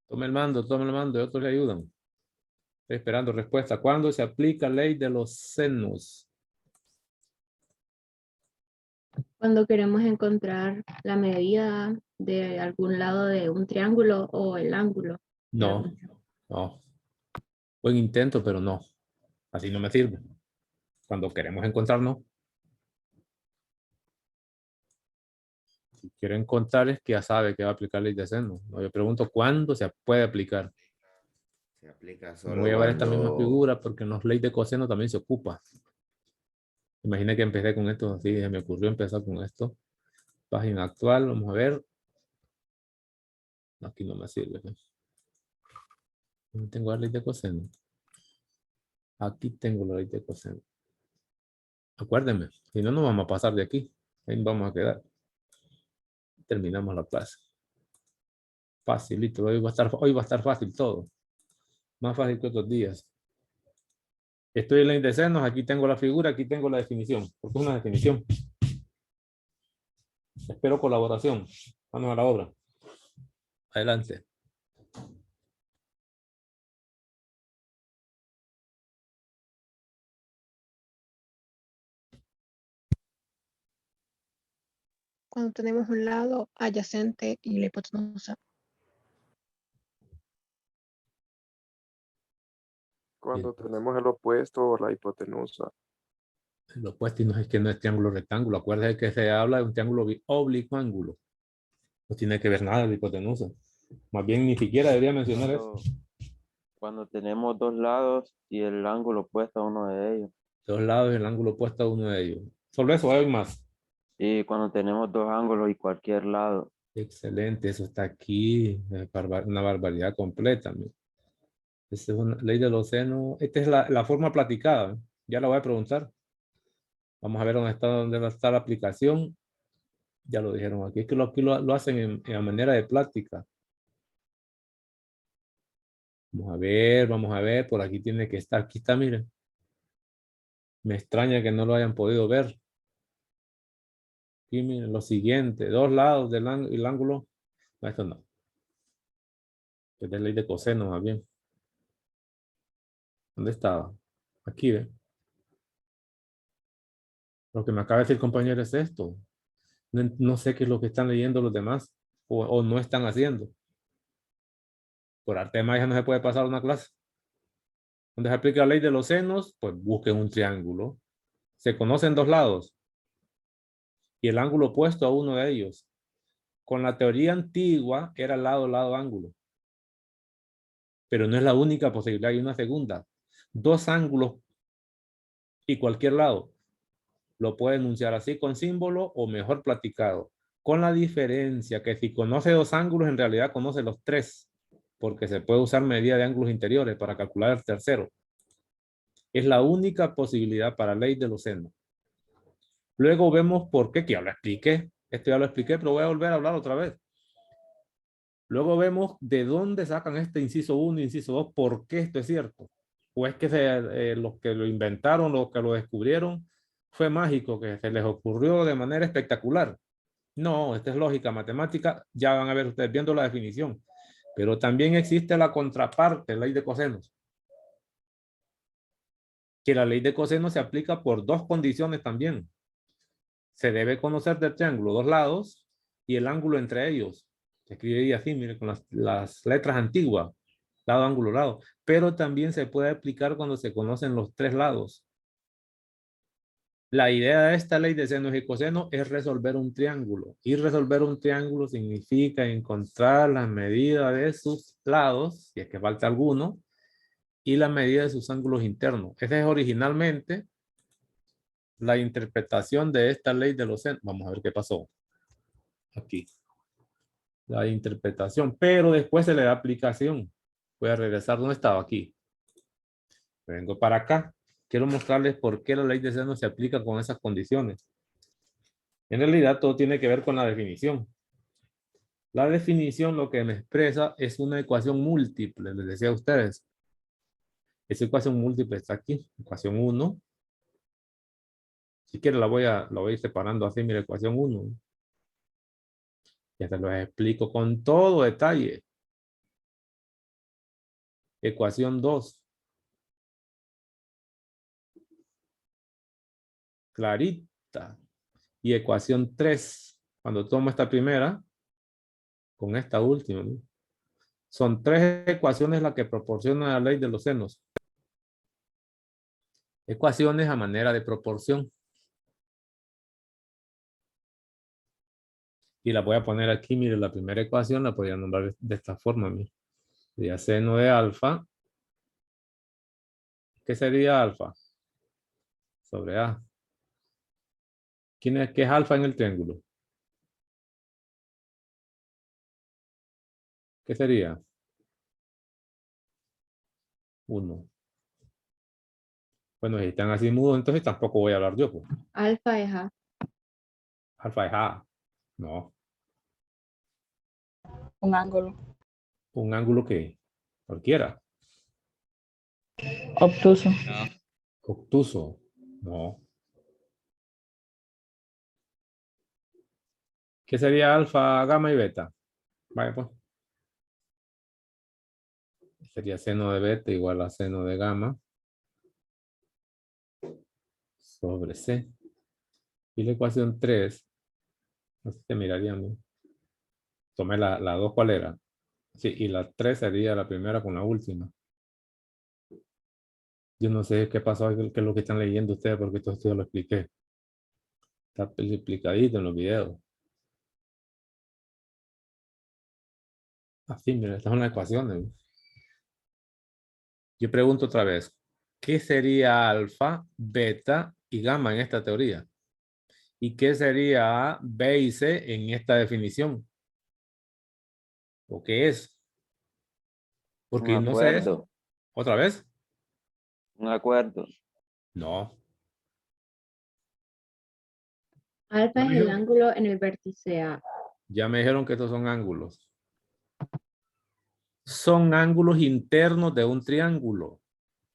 tome el mando y otros le ayudan. Estoy esperando respuesta. ¿Cuándo se aplica ley de los senos? Cuando queremos encontrar la medida de algún lado de un triángulo o el ángulo. No, no. Buen intento, pero no. Así no me sirve. Cuando queremos encontrar, no. Si quiero encontrar es que ya sabe que va a aplicar ley de seno. No, yo pregunto cuándo se puede aplicar. Se aplica No voy solo a ver esta misma cuando... figura porque en los leyes de coseno también se ocupa. Imagina que empecé con esto así, se me ocurrió empezar con esto. Página actual, vamos a ver. Aquí no me sirve. No tengo la ley de coseno. Aquí tengo la ley de coseno. Acuérdenme, si no nos vamos a pasar de aquí. Ahí vamos a quedar. Terminamos la clase. Facilito, hoy va a estar fácil todo. Más fácil que otros días. Estoy en la de senos, aquí tengo la figura, aquí tengo la definición, porque es una definición. Espero colaboración. Vamos a la obra. Adelante. Cuando tenemos un lado adyacente y la hipotenusa. Cuando tenemos el opuesto o la hipotenusa. Lo opuesto no es que no es triángulo rectángulo. Acuérdense que se habla de un triángulo oblicuo ángulo. No tiene que ver nada de hipotenusa. Más bien ni siquiera debería mencionar eso. Cuando tenemos dos lados y el ángulo opuesto a uno de ellos. Dos lados, el ángulo opuesto a uno de ellos. Solo eso, hay más. Y cuando tenemos dos ángulos y cualquier lado. Excelente, eso está aquí. Una barbaridad completa. Esta es una ley de los senos. Esta es la forma platicada. Ya la voy a preguntar. Vamos a ver dónde va a estar la aplicación. Ya lo dijeron aquí. Es que aquí lo hacen en manera de plática. Vamos a ver. Por aquí tiene que estar. Aquí está, miren. Me extraña que no lo hayan podido ver. Aquí miren lo siguiente. Dos lados del ángulo. No, esto no. Es de ley de coseno, más bien. ¿Dónde estaba? Aquí, ¿ve? Lo que me acaba de decir, compañero, es esto. No sé qué es lo que están leyendo los demás o no están haciendo. Por arte de magia no se puede pasar una clase. Donde se aplica la ley de los senos, pues busquen un triángulo. Se conocen dos lados y el ángulo opuesto a uno de ellos. Con la teoría antigua era lado, lado, ángulo. Pero no es la única posibilidad, hay una segunda. Dos ángulos y cualquier lado. Lo puede enunciar así con símbolo o mejor platicado. Con la diferencia que si conoce dos ángulos, en realidad conoce los tres. Porque se puede usar medida de ángulos interiores para calcular el tercero. Es la única posibilidad para ley de los senos. Luego vemos por qué, que ya lo expliqué. Esto ya lo expliqué, pero voy a volver a hablar otra vez. Luego vemos de dónde sacan este inciso 1 y inciso 2, por qué esto es cierto. O es que los que lo inventaron, los que lo descubrieron, fue mágico, que se les ocurrió de manera espectacular. No, esta es lógica matemática, ya van a ver ustedes viendo la definición. Pero también existe la contraparte, ley de cosenos. Que la ley de cosenos se aplica por dos condiciones también. Se debe conocer del triángulo dos lados y el ángulo entre ellos. Se escribiría así, mire, con las letras antiguas, lado, ángulo, lado. Pero también se puede aplicar cuando se conocen los tres lados. La idea de esta ley de senos y cosenos es resolver un triángulo. Y resolver un triángulo significa encontrar la medida de sus lados, si es que falta alguno, y la medida de sus ángulos internos. Esa es originalmente la interpretación de esta ley de los senos. Vamos a ver qué pasó aquí. La interpretación, pero después se le da aplicación. Voy a regresar donde estaba aquí. Vengo para acá. Quiero mostrarles por qué la ley de seno se aplica con esas condiciones. En realidad todo tiene que ver con la definición. La definición lo que me expresa es una ecuación múltiple, les decía a ustedes. Esa ecuación múltiple está aquí, ecuación 1. Si quieren la voy a ir separando así, mira, ecuación 1. Ya te lo explico con todo detalle. Ecuación 2. Clarita. Y ecuación 3. Cuando tomo esta primera, con esta última, ¿no? Son 3 ecuaciones las que proporcionan la ley de los senos. Ecuaciones a manera de proporción. Y la voy a poner aquí, mire, la primera ecuación la podría nombrar de esta forma, mire. Sería seno de alfa. ¿Qué sería alfa? Sobre A. ¿Qué es alfa en el triángulo? ¿Qué sería? 1. Bueno, si están así mudos, entonces tampoco voy a hablar yo, pues. Alfa es A. Alfa es A. No. Un ángulo. ¿Un ángulo qué? Cualquiera. Obtuso. Obtuso. No. ¿Qué sería alfa, gamma y beta? Vaya, pues. Sería seno de beta igual a seno de gamma sobre C. Y la ecuación 3, no sé si mirarían, ¿no? Tomé la 2, ¿cuál era? Sí, y la 3 sería la primera con la última. Yo no sé qué pasó, qué es lo que están leyendo ustedes, porque todo esto ya lo expliqué. Está explicadito en los videos. Así, mira, estas son las ecuaciones. Yo pregunto otra vez, ¿qué sería alfa, beta y gamma en esta teoría? ¿Y qué sería A, B y C en esta definición? ¿O qué es? Porque Un no sé eso. acuerdo. ¿Otra vez? Un acuerdo. No. Alfa es el ángulo en el vértice A. Ya me dijeron que estos son ángulos. Son ángulos internos de un triángulo.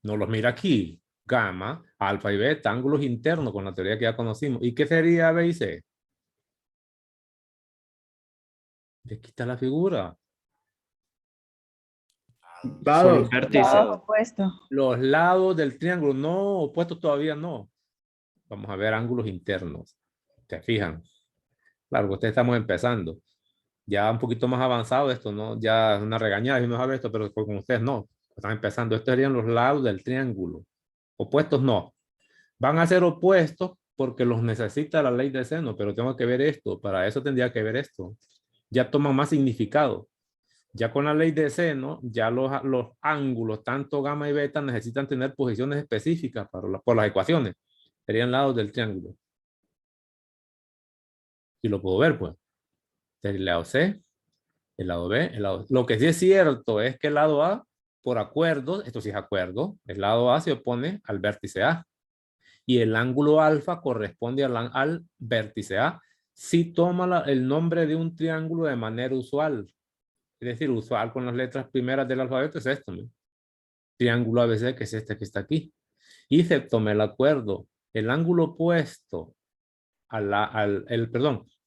No los mira aquí. Gamma, alfa y beta, ángulos internos con la teoría que ya conocimos. ¿Y qué sería B y C? Aquí está la figura. Lados. Lados opuestos. Los lados del triángulo, no, opuestos todavía no. Vamos a ver ángulos internos. ¿Se fijan? Claro, que ustedes estamos empezando. Ya un poquito más avanzado esto, ¿no? Ya es una regañada y no sabe esto, pero con ustedes no. Están empezando. Estos serían los lados del triángulo. Opuestos no. Van a ser opuestos porque los necesita la ley de seno, pero tengo que ver esto. Para eso tendría que ver esto. Ya toma más significado. Ya con la ley de seno, ya los ángulos, tanto gamma y beta, necesitan tener posiciones específicas por las ecuaciones. Serían lados del triángulo. Y lo puedo ver, pues. El lado C, el lado B, el lado... Lo que sí es cierto es que el lado A, por acuerdo, esto sí es acuerdo, el lado A se opone al vértice A. Y el ángulo alfa corresponde al vértice A. Si toma el nombre de un triángulo de manera usual. Es decir, usual con las letras primeras del alfabeto es esto, ¿no? Triángulo ABC, que es este que está aquí. Y se toma el acuerdo. El ángulo opuesto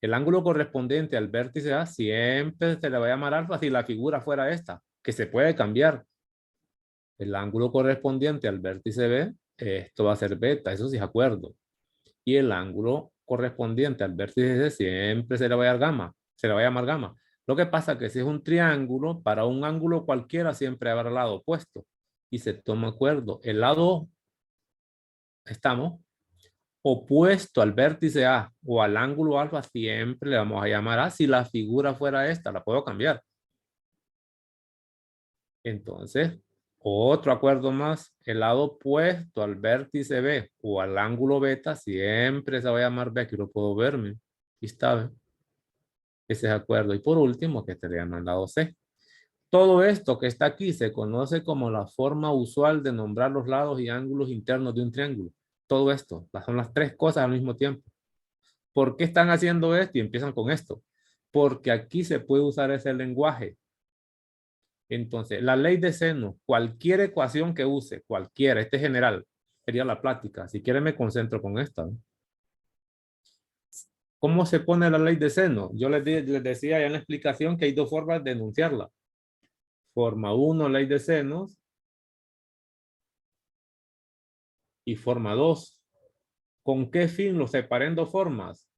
el ángulo correspondiente al vértice A siempre se le va a llamar alfa si la figura fuera esta, que se puede cambiar. El ángulo correspondiente al vértice B, esto va a ser beta, eso sí es acuerdo. Y el ángulo correspondiente al vértice C siempre se le va a llamar gamma. Lo que pasa es que si es un triángulo, para un ángulo cualquiera siempre habrá lado opuesto. Y se toma acuerdo. El lado, opuesto al vértice A o al ángulo alfa, siempre le vamos a llamar A. Si la figura fuera esta, la puedo cambiar. Entonces, otro acuerdo más, el lado opuesto al vértice B o al ángulo beta, siempre se va a llamar B. Aquí lo puedo verme. Aquí está, ¿ve? Ese es acuerdo. Y por último, que estaría en el lado C. Todo esto que está aquí se conoce como la forma usual de nombrar los lados y ángulos internos de un triángulo. Todo esto, son las 3 cosas al mismo tiempo. ¿Por qué están haciendo esto? Y empiezan con esto. Porque aquí se puede usar ese lenguaje. Entonces, la ley de seno, cualquier ecuación que use, cualquiera, este general, sería la plática. Si quieren me concentro con esta, ¿no? ¿Cómo se pone la ley de seno? Yo les decía ya en la explicación que hay 2 formas de enunciarla. Forma 1, ley de senos, y forma 2. ¿Con qué fin los separé en dos formas?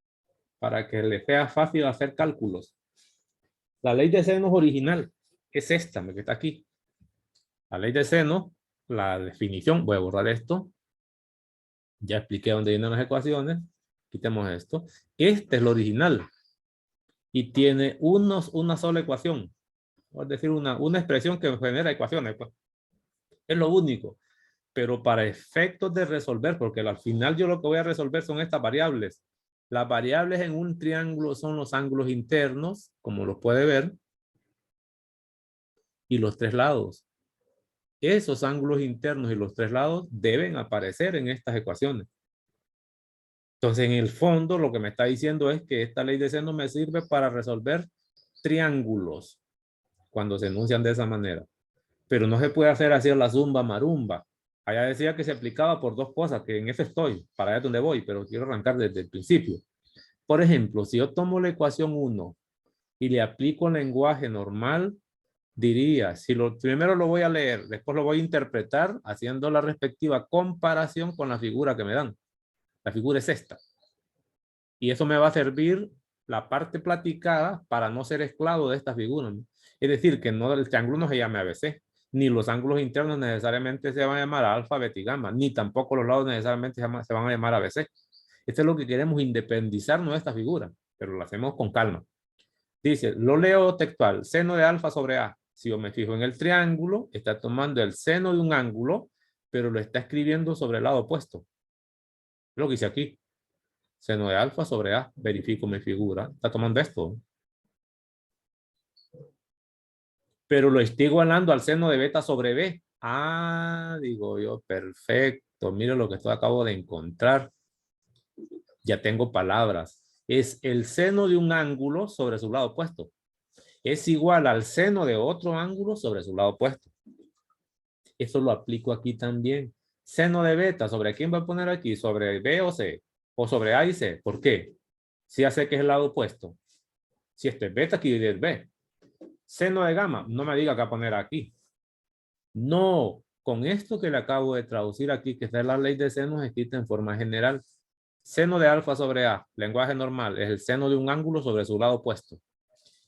Para que les sea fácil hacer cálculos. La ley de senos original es esta, que está aquí. La ley de seno, la definición, voy a borrar esto. Ya expliqué dónde vienen las ecuaciones. Quitemos esto. Este es lo original. Y tiene una sola ecuación. Es decir, una expresión que genera ecuaciones. Pues. Es lo único. Pero para efectos de resolver, porque al final yo lo que voy a resolver son estas variables. Las variables en un triángulo son los ángulos internos, como los puede ver, y los tres lados. Esos ángulos internos y los tres lados deben aparecer en estas ecuaciones. Entonces, en el fondo, lo que me está diciendo es que esta ley de seno me sirve para resolver triángulos cuando se enuncian de esa manera. Pero no se puede hacer así a la zumba marumba. Allá decía que se aplicaba por dos cosas, que en eso estoy, para allá donde voy, pero quiero arrancar desde el principio. Por ejemplo, si yo tomo la ecuación 1 y le aplico el lenguaje normal, diría, primero lo voy a leer, después lo voy a interpretar haciendo la respectiva comparación con la figura que me dan. La figura es esta. Y eso me va a servir la parte platicada para no ser esclavo de esta figura, ¿no? Es decir, que no, el triángulo no se llame ABC, ni los ángulos internos necesariamente se van a llamar alfa, beta y gamma, ni tampoco los lados necesariamente se van a llamar ABC. Esto es lo que queremos, independizarnos de esta figura, pero lo hacemos con calma. Dice, lo leo textual, seno de alfa sobre A. Si yo me fijo en el triángulo, está tomando el seno de un ángulo, pero lo está escribiendo sobre el lado opuesto. Es lo que dice aquí. Seno de alfa sobre A. Verifico mi figura. Está tomando esto. Pero lo estoy igualando al seno de beta sobre B. Ah, digo yo, perfecto. Mira lo que acabo de encontrar. Ya tengo palabras. Es el seno de un ángulo sobre su lado opuesto. Es igual al seno de otro ángulo sobre su lado opuesto. Eso lo aplico aquí también. Seno de beta, ¿sobre quién va a poner aquí? ¿Sobre B o C? ¿O sobre A y C? ¿Por qué? Si ya sé que es el lado opuesto. Si este es beta, aquí es B. Seno de gamma, no me diga que va a poner aquí. No, con esto que le acabo de traducir aquí, que está en la ley de senos escrita en forma general. Seno de alfa sobre A, lenguaje normal, es el seno de un ángulo sobre su lado opuesto.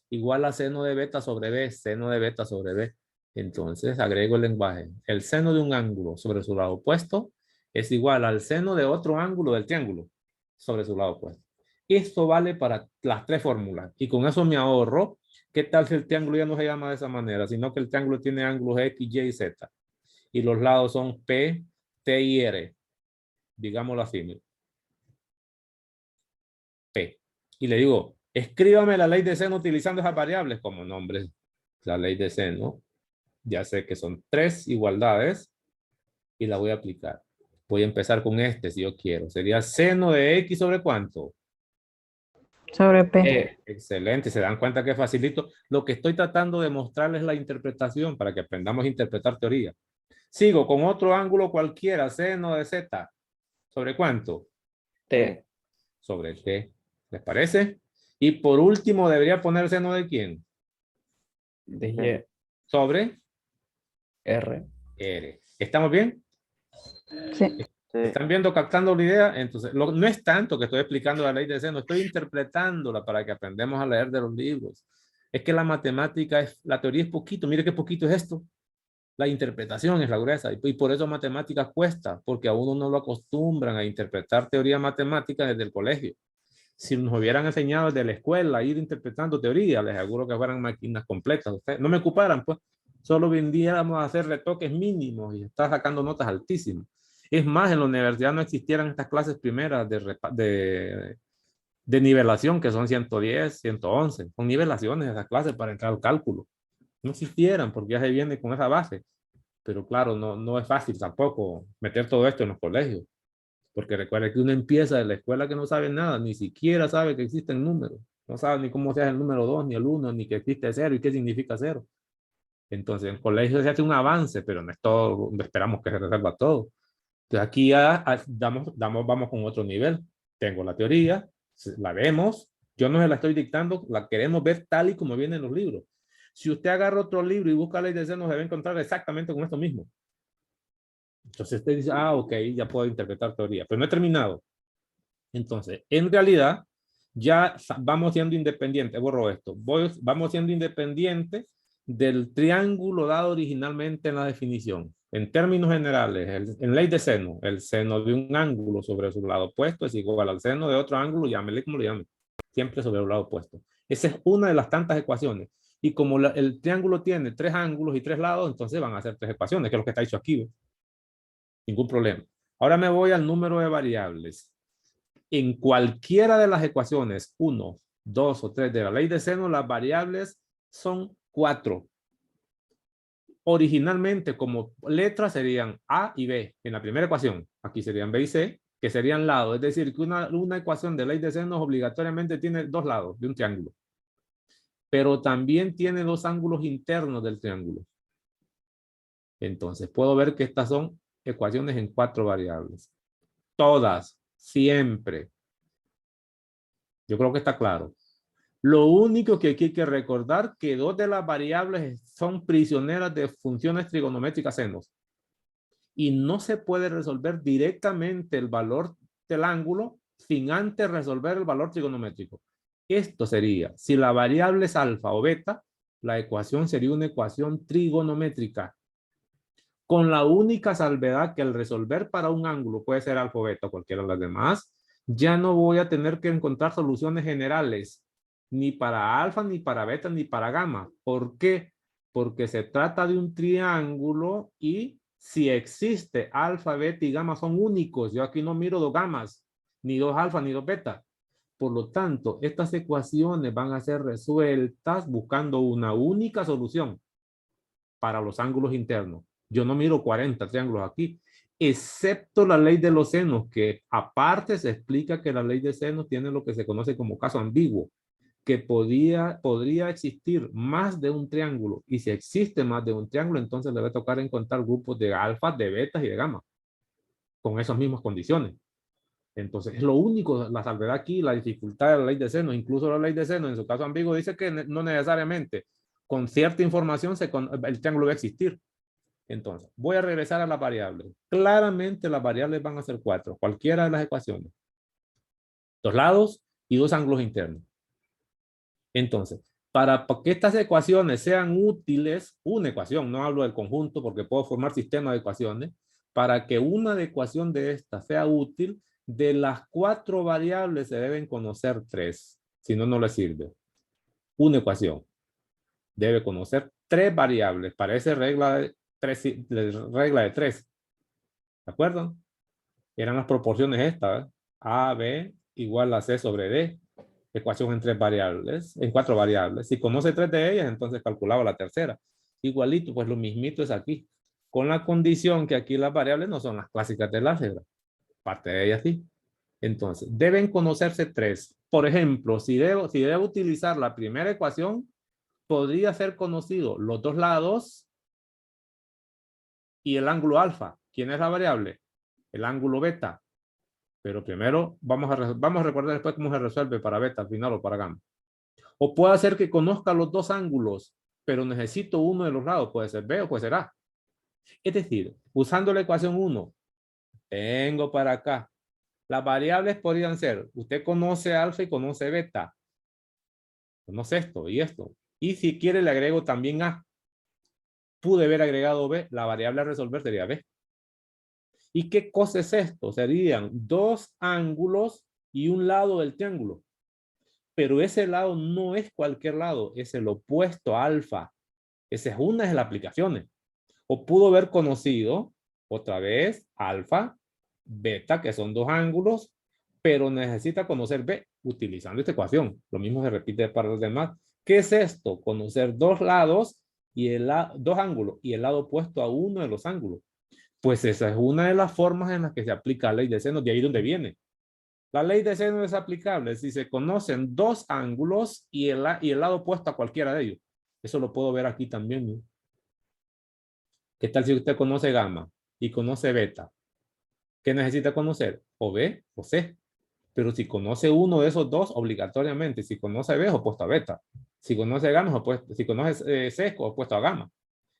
Igual a seno de beta sobre B, seno de beta sobre B. Entonces agrego el lenguaje. El seno de un ángulo sobre su lado opuesto es igual al seno de otro ángulo del triángulo sobre su lado opuesto. Esto vale para las tres fórmulas. Y con eso me ahorro. ¿Qué tal si el triángulo ya no se llama de esa manera? Sino que el triángulo tiene ángulos X, Y y Z. Y los lados son P, T y R. Digámoslo así. P. Y le digo, escríbame la ley de seno utilizando esas variables como nombres. La ley de seno. Ya sé que son tres igualdades. Y la voy a aplicar. Voy a empezar con este si yo quiero. Sería seno de X sobre ¿cuánto? Sobre P. Excelente, se dan cuenta que facilito. Lo que estoy tratando de mostrarles la interpretación para que aprendamos a interpretar teoría. Sigo con otro ángulo cualquiera, seno de Z. ¿Sobre cuánto? T. Sobre T. ¿Les parece? Y por último, debería poner seno de quién? De Y, Sobre R. R. ¿Estamos bien? Sí. Sí. ¿Están viendo, captando la idea? Entonces, no es tanto que estoy explicando la ley de seno, estoy interpretándola para que aprendamos a leer de los libros. Es que la matemática, la teoría es poquito, mire qué poquito es esto. La interpretación es la gruesa y por eso matemáticas cuesta, porque a uno no lo acostumbran a interpretar teoría matemática desde el colegio. Si nos hubieran enseñado desde la escuela a ir interpretando teoría, les aseguro que fueran máquinas completas. Ustedes no me ocuparan, pues, solo vendríamos a hacer retoques mínimos y estar sacando notas altísimas. Es más, en la universidad no existieran estas clases primeras de nivelación, que son 110, 111. Son nivelaciones esas clases para entrar al cálculo. No existieran porque ya se viene con esa base. Pero claro, no es fácil tampoco meter todo esto en los colegios. Porque recuerda que uno empieza de la escuela que no sabe nada, ni siquiera sabe que existen números. No sabe ni cómo se hace el número 2, ni el 1, ni que existe 0 y qué significa 0. Entonces, en el colegio se hace un avance, pero no es todo, no esperamos que se resuelva todo. Entonces, aquí ya vamos con otro nivel. Tengo la teoría, la vemos, yo no se la estoy dictando, la queremos ver tal y como viene en los libros. Si usted agarra otro libro y busca la ley de seno, se va a encontrar exactamente con esto mismo. Entonces usted dice, ah, ok, ya puedo interpretar teoría, pero no he terminado. Entonces, en realidad, ya vamos siendo independientes. Borro esto. Vamos siendo independientes del triángulo dado originalmente en la definición. En términos generales, en ley de seno, el seno de un ángulo sobre su lado opuesto es igual al seno de otro ángulo, llámele como le llame, siempre sobre el lado opuesto. Esa es una de las tantas ecuaciones. Y como el triángulo tiene 3 ángulos y 3 lados, entonces van a ser 3 ecuaciones, que es lo que está hecho aquí. Ningún problema. Ahora me voy al número de variables. En cualquiera de las ecuaciones 1, 2 o 3 de la ley de seno, las variables son 4. Originalmente, como letras serían A y B en la primera ecuación. Aquí serían B y C, que serían lados. Es decir, que una ecuación de ley de seno obligatoriamente tiene 2 lados de un triángulo. Pero también tiene 2 ángulos internos del triángulo. Entonces, puedo ver que estas son ecuaciones en 4 variables. Todas, siempre. Yo creo que está claro. Lo único que aquí hay que recordar que 2 de las variables son prisioneras de funciones trigonométricas senos. Y no se puede resolver directamente el valor del ángulo sin antes resolver el valor trigonométrico. Esto sería, si la variable es alfa o beta, la ecuación sería una ecuación trigonométrica. Con la única salvedad que el resolver para un ángulo puede ser alfa o beta o cualquiera de las demás, ya no voy a tener que encontrar soluciones generales, ni para alfa, ni para beta, ni para gamma. ¿Por qué? Porque se trata de un triángulo y si existe alfa, beta y gamma son únicos. Yo aquí no miro 2 gamas, ni 2 alfa, ni 2 beta. Por lo tanto, estas ecuaciones van a ser resueltas buscando una única solución para los ángulos internos. Yo no miro 40 triángulos aquí, excepto la ley de los senos, que aparte se explica que la ley de senos tiene lo que se conoce como caso ambiguo, que podría existir más de un triángulo, y si existe más de un triángulo, entonces le va a tocar encontrar grupos de alfa, de betas y de gamma, con esas mismas condiciones. Entonces, es lo único, la salvedad aquí, la dificultad de la ley de senos. Incluso la ley de senos, en su caso ambiguo, dice que no necesariamente con cierta información el triángulo va a existir. Entonces, voy a regresar a las variables. Claramente las variables van a ser 4, cualquiera de las ecuaciones. 2 lados y 2 ángulos internos. Entonces, para que estas ecuaciones sean útiles, una ecuación, no hablo del conjunto porque puedo formar sistemas de ecuaciones, para que una ecuación de estas sea útil, de las 4 variables se deben conocer 3, si no, no le sirve. Una ecuación debe conocer 3 variables, parece regla de 3. ¿De acuerdo? Eran las proporciones estas, ¿eh? A, B igual a C sobre D. Ecuación en 3 variables, en 4 variables. Si conoce 3 de ellas, entonces calculaba la tercera. Igualito, pues lo mismito es aquí. Con la condición que aquí las variables no son las clásicas del álgebra. Parte de ellas sí. Entonces, deben conocerse 3. Por ejemplo, si debo utilizar la primera ecuación, podría ser conocido los 2 lados y el ángulo alfa. ¿Quién es la variable? El ángulo beta. Pero primero vamos a recordar después cómo se resuelve para beta al final o para gamma. O puede ser que conozca los 2 ángulos, pero necesito uno de los lados. Puede ser B o puede ser A. Es decir, usando la ecuación 1, tengo para acá. Las variables podrían ser, usted conoce alfa y conoce beta. Conoce esto y esto. Y si quiere le agrego también A. Pude haber agregado B, la variable a resolver sería B. ¿Y qué cosa es esto? Serían 2 ángulos y un lado del triángulo. Pero ese lado no es cualquier lado, es el opuesto a alfa. Esa es una de las aplicaciones. O pudo haber conocido otra vez alfa, beta, que son 2 ángulos, pero necesita conocer B utilizando esta ecuación. Lo mismo se repite para los demás. ¿Qué es esto? Conocer 2 lados y 2 ángulos y el lado opuesto a uno de los ángulos. Pues esa es una de las formas en las que se aplica la ley de seno, de ahí donde viene. La ley de seno es aplicable si se conocen 2 ángulos y el lado opuesto a cualquiera de ellos. Eso lo puedo ver aquí también, ¿no? ¿Qué tal si usted conoce gamma y conoce beta? ¿Qué necesita conocer? O B o C. Pero si conoce uno de esos 2, obligatoriamente, si conoce B es opuesto a beta. Si conoce gamma, si conoce C es opuesto a gamma.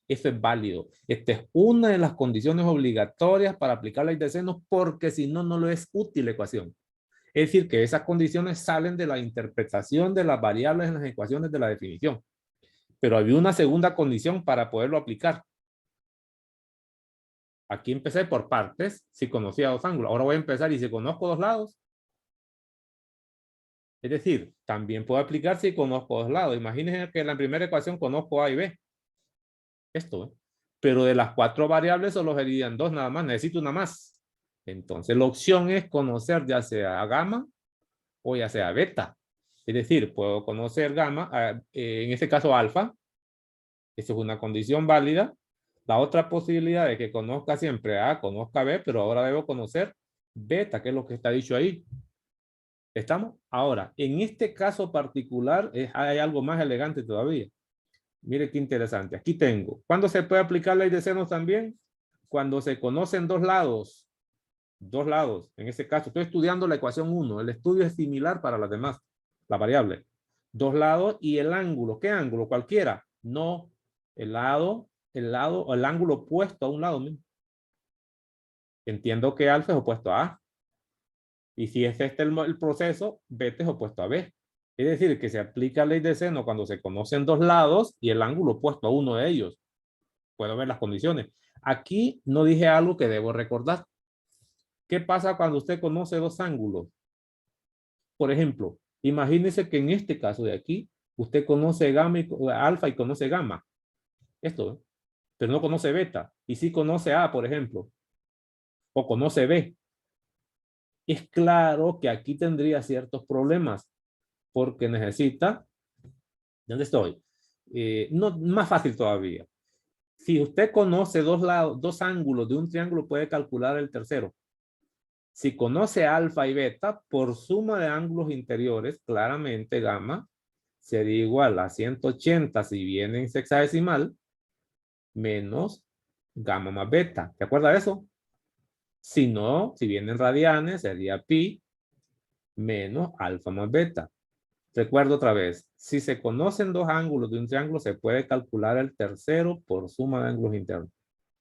Eso es válido. Esta es una de las condiciones obligatorias para aplicar la ley de senos, porque si no, no lo es útil la ecuación. Es decir, que esas condiciones salen de la interpretación de las variables en las ecuaciones de la definición. Pero había una segunda condición para poderlo aplicar. Aquí empecé por partes, si conocía dos ángulos. Ahora voy a empezar y si conozco dos lados. Es decir, también puedo aplicar si conozco dos lados. Imagínense que en la primera ecuación conozco A y B. Esto, ¿eh? Pero de las 4 variables solo serían 2 nada más. Necesito una más. Entonces la opción es conocer ya sea gamma o ya sea beta. Es decir, puedo conocer gamma, en este caso alfa. Esa es una condición válida. La otra posibilidad es que conozca siempre A, conozca B, pero ahora debo conocer beta, que es lo que está dicho ahí. ¿Estamos? Ahora, en este caso particular hay algo más elegante todavía. Mire qué interesante. Aquí tengo. ¿Cuándo se puede aplicar la ley de senos también? Cuando se conocen dos lados. Dos lados. En este caso, estoy estudiando la ecuación 1. El estudio es similar para las demás. La variable. Dos lados y el ángulo. ¿Qué ángulo? Cualquiera. No. El ángulo opuesto a un lado mismo. Entiendo que alfa es opuesto a A. Y si es este el proceso, beta es opuesto a B. Es decir, que se aplica la ley de seno cuando se conocen dos lados y el ángulo opuesto a uno de ellos. Puedo ver las condiciones. Aquí no dije algo que debo recordar. ¿Qué pasa cuando usted conoce dos ángulos? Por ejemplo, imagínese que en este caso de aquí, usted conoce gamma alfa y conoce gamma. Esto, ¿eh? Pero no conoce beta. Y sí conoce A, por ejemplo. O conoce B. Es claro que aquí tendría ciertos problemas. Porque necesita, ¿dónde estoy? No, más fácil todavía. Si usted conoce dos lados, dos ángulos de un triángulo, puede calcular el tercero. Si conoce alfa y beta, por suma de ángulos interiores, claramente gamma sería igual a 180 si viene en sexagesimal, menos gamma más beta. ¿Te acuerdas de eso? Si no, si viene en radianes, sería pi menos alfa más beta. Recuerdo otra vez, si se conocen dos ángulos de un triángulo, se puede calcular el tercero por suma de ángulos internos.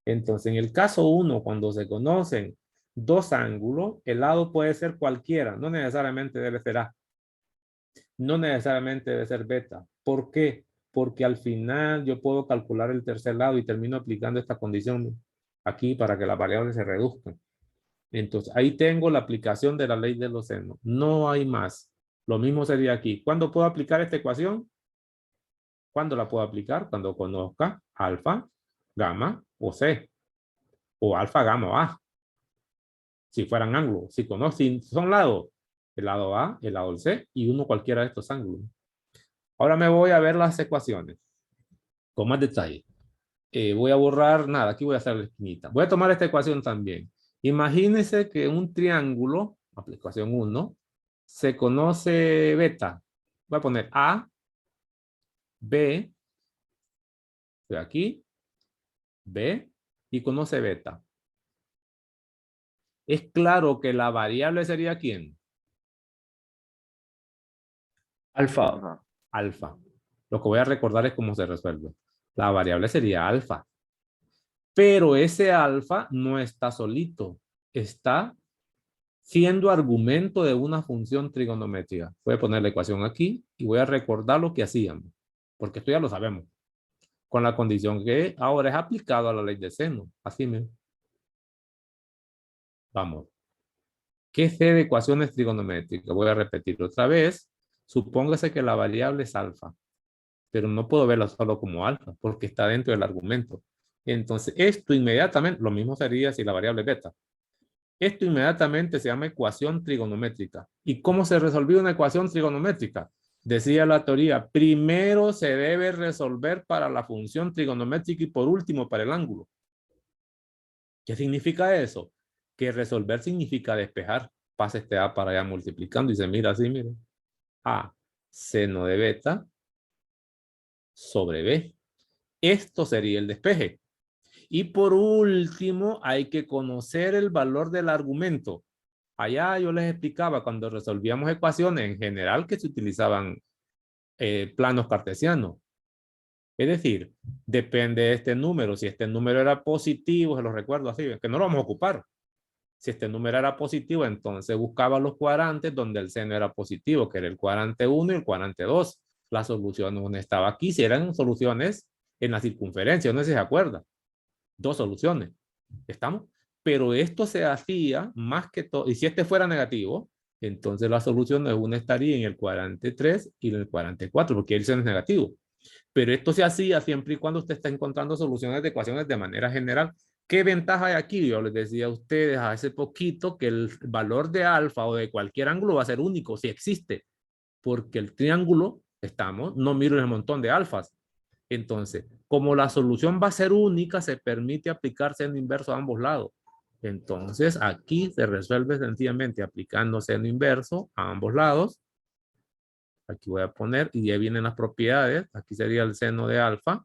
Entonces, en el caso 1, cuando se conocen dos ángulos, el lado puede ser cualquiera, no necesariamente debe ser A. No necesariamente debe ser beta. ¿Por qué? Porque al final yo puedo calcular el tercer lado y termino aplicando esta condición aquí para que las variables se reduzcan. Entonces, ahí tengo la aplicación de la ley de los senos. No hay más. Lo mismo sería aquí. ¿Cuándo puedo aplicar esta ecuación? ¿Cuándo la puedo aplicar? Cuando conozca alfa, gamma o C. O alfa, gamma o A. Si fueran ángulos. Si son lados. El lado A, el lado C y uno cualquiera de estos ángulos. Ahora me voy a ver las ecuaciones. Con más detalle. Voy a borrar nada. Aquí voy a hacer la esquinita. Voy a tomar esta ecuación también. Imagínense que un triángulo, aplicación 1, se conoce beta. Voy a poner A, B, de aquí, B, y conoce beta. Es claro que la variable sería ¿quién? Alfa. Alfa. Lo que voy a recordar es cómo se resuelve. La variable sería alfa. Pero ese alfa no está solito. Está siendo argumento de una función trigonométrica. Voy a poner la ecuación aquí y voy a recordar lo que hacíamos. Porque esto ya lo sabemos. Con la condición que ahora es aplicado a la ley de seno. Así mismo. Vamos. ¿Qué sé de ecuaciones trigonométricas? Voy a repetir otra vez. Supóngase que la variable es alfa. Pero no puedo verla solo como alfa. Porque está dentro del argumento. Entonces, esto inmediatamente, lo mismo sería si la variable es beta. Esto inmediatamente se llama ecuación trigonométrica. ¿Y cómo se resolvió una ecuación trigonométrica? Decía la teoría, primero se debe resolver para la función trigonométrica y por último para el ángulo. ¿Qué significa eso? Que resolver significa despejar. Pasa este A para allá multiplicando y se mira así, miren. A seno de beta sobre B. Esto sería el despeje. Y por último, hay que conocer el valor del argumento. Allá yo les explicaba cuando resolvíamos ecuaciones en general que se utilizaban planos cartesianos. Es decir, depende de este número. Si este número era positivo, se lo recuerdo así, que no lo vamos a ocupar. Si este número era positivo, entonces buscaba los cuadrantes donde el seno era positivo, que era el cuadrante 1 y el cuadrante 2. La solución 1 estaba aquí. Si eran soluciones en la circunferencia, no sé si se acuerda. 2 soluciones. ¿Estamos? Pero esto se hacía más que todo. Y si este fuera negativo, entonces la solución de 1 estaría en el cuadrante 3 y en el cuadrante 4, porque el seno es negativo. Pero esto se hacía siempre y cuando usted está encontrando soluciones de ecuaciones de manera general. ¿Qué ventaja hay aquí? Yo les decía a ustedes hace poquito que el valor de alfa o de cualquier ángulo va a ser único, si existe. Porque el triángulo, no miro el montón de alfas. Entonces, como la solución va a ser única, se permite aplicar seno inverso a ambos lados. Entonces, aquí se resuelve sencillamente aplicando seno inverso a ambos lados. Aquí voy a poner, y ya vienen las propiedades. Aquí sería el seno de alfa.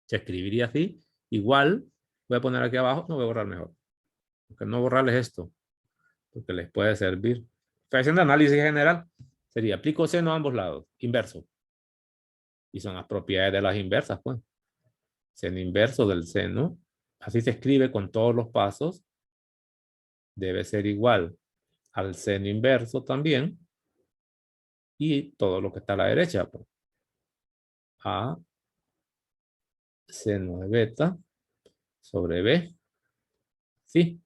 Se escribiría así. Igual, voy a poner aquí abajo, no voy a borrar mejor. Porque no borrarles esto, porque les puede servir. Ecuación de análisis general sería aplico seno a ambos lados, inverso. Y son las propiedades de las inversas, pues. Seno inverso del seno, así se escribe con todos los pasos. Debe ser igual al seno inverso también. Y todo lo que está a la derecha, pues. A seno de beta sobre B. Sí.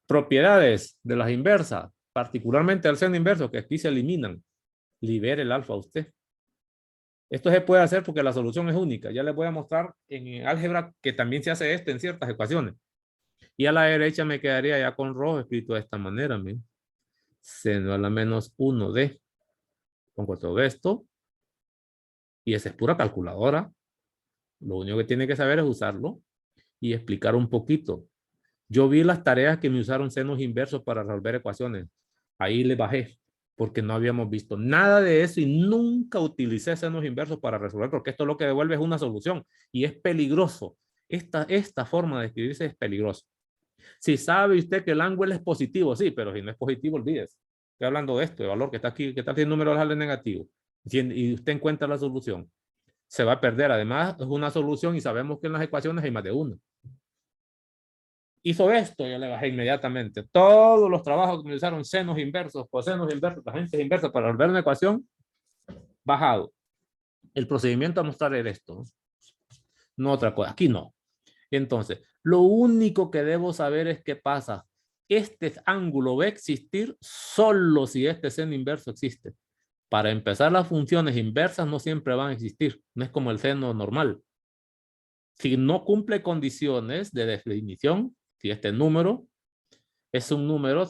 Propiedades de las inversas, particularmente el seno inverso, que aquí se eliminan. Libere el alfa a usted. Esto se puede hacer porque la solución es única. Ya les voy a mostrar en álgebra que también se hace esto en ciertas ecuaciones. Y a la derecha me quedaría ya con rojo escrito de esta manera. ¿Me? Seno a la menos 1 de. Pongo todo esto. Y esa es pura calculadora. Lo único que tiene que saber es usarlo y explicar un poquito. Yo vi las tareas que me usaron senos inversos para resolver ecuaciones. Ahí le bajé porque no habíamos visto nada de eso y nunca utilicé senos inversos para resolver porque esto lo que devuelve es una solución y es peligroso. Esta forma de escribirse es peligrosa. Si sabe usted que el ángulo es positivo, sí, pero si no es positivo, olvídese. Estoy hablando de esto, de valor que está aquí, que está el número de negativo. Y usted encuentra la solución. Se va a perder. Además, es una solución y sabemos que en las ecuaciones hay más de una. Hizo esto, yo le bajé inmediatamente. Todos los trabajos que me usaron senos inversos, cosenos inversos, tangentes inversas para resolver una ecuación, bajado. El procedimiento a mostrar era esto. No otra cosa. Aquí no. Entonces, lo único que debo saber es qué pasa. Este ángulo va a existir solo si este seno inverso existe. Para empezar, las funciones inversas no siempre van a existir. No es como el seno normal. Si no cumple condiciones de definición, si este número es un número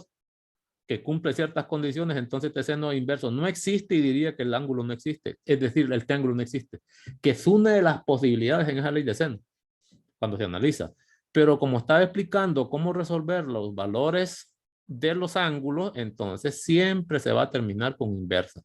que cumple ciertas condiciones, entonces este seno inverso no existe y diría que el ángulo no existe. Es decir, el triángulo no existe. Que es una de las posibilidades en esa ley de seno, cuando se analiza. Pero como estaba explicando cómo resolver los valores de los ángulos, entonces siempre se va a terminar con inversa.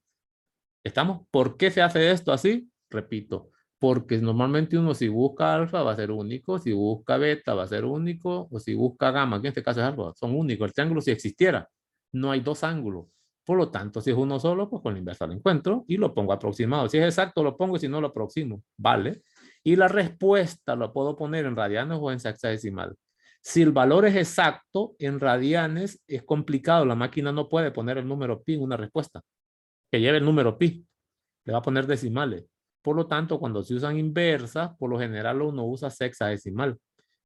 ¿Estamos? ¿Por qué se hace esto así? Repito, porque normalmente uno si busca alfa va a ser único, si busca beta va a ser único, o si busca gamma, que en este caso es alfa, son únicos. El triángulo si existiera, no hay dos ángulos. Por lo tanto, si es uno solo, pues con la inversa lo encuentro y lo pongo aproximado. Si es exacto, lo pongo y si no, lo aproximo. ¿Vale? Y la respuesta lo puedo poner en radianes o en hexadecimal. Si el valor es exacto, en radianes es complicado. La máquina no puede poner el número pi en una respuesta que lleve el número pi. Le va a poner decimales. Por lo tanto, cuando se usan inversas, por lo general uno usa hexadecimal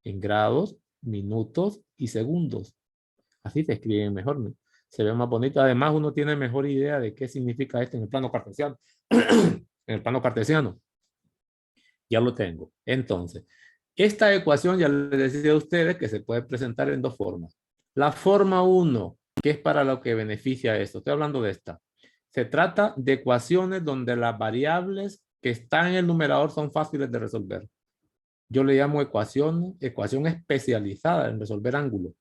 en grados, minutos y segundos. Así se escriben mejor, ¿no? Se ve más bonito. Además, uno tiene mejor idea de qué significa esto en el plano cartesiano. En el plano cartesiano. Ya lo tengo. Entonces, esta ecuación ya les decía a ustedes que se puede presentar en dos formas. La forma 1, que es para lo que beneficia esto. Estoy hablando de esta. Se trata de ecuaciones donde las variables que están en el numerador son fáciles de resolver. Yo le llamo ecuación especializada en resolver ángulos.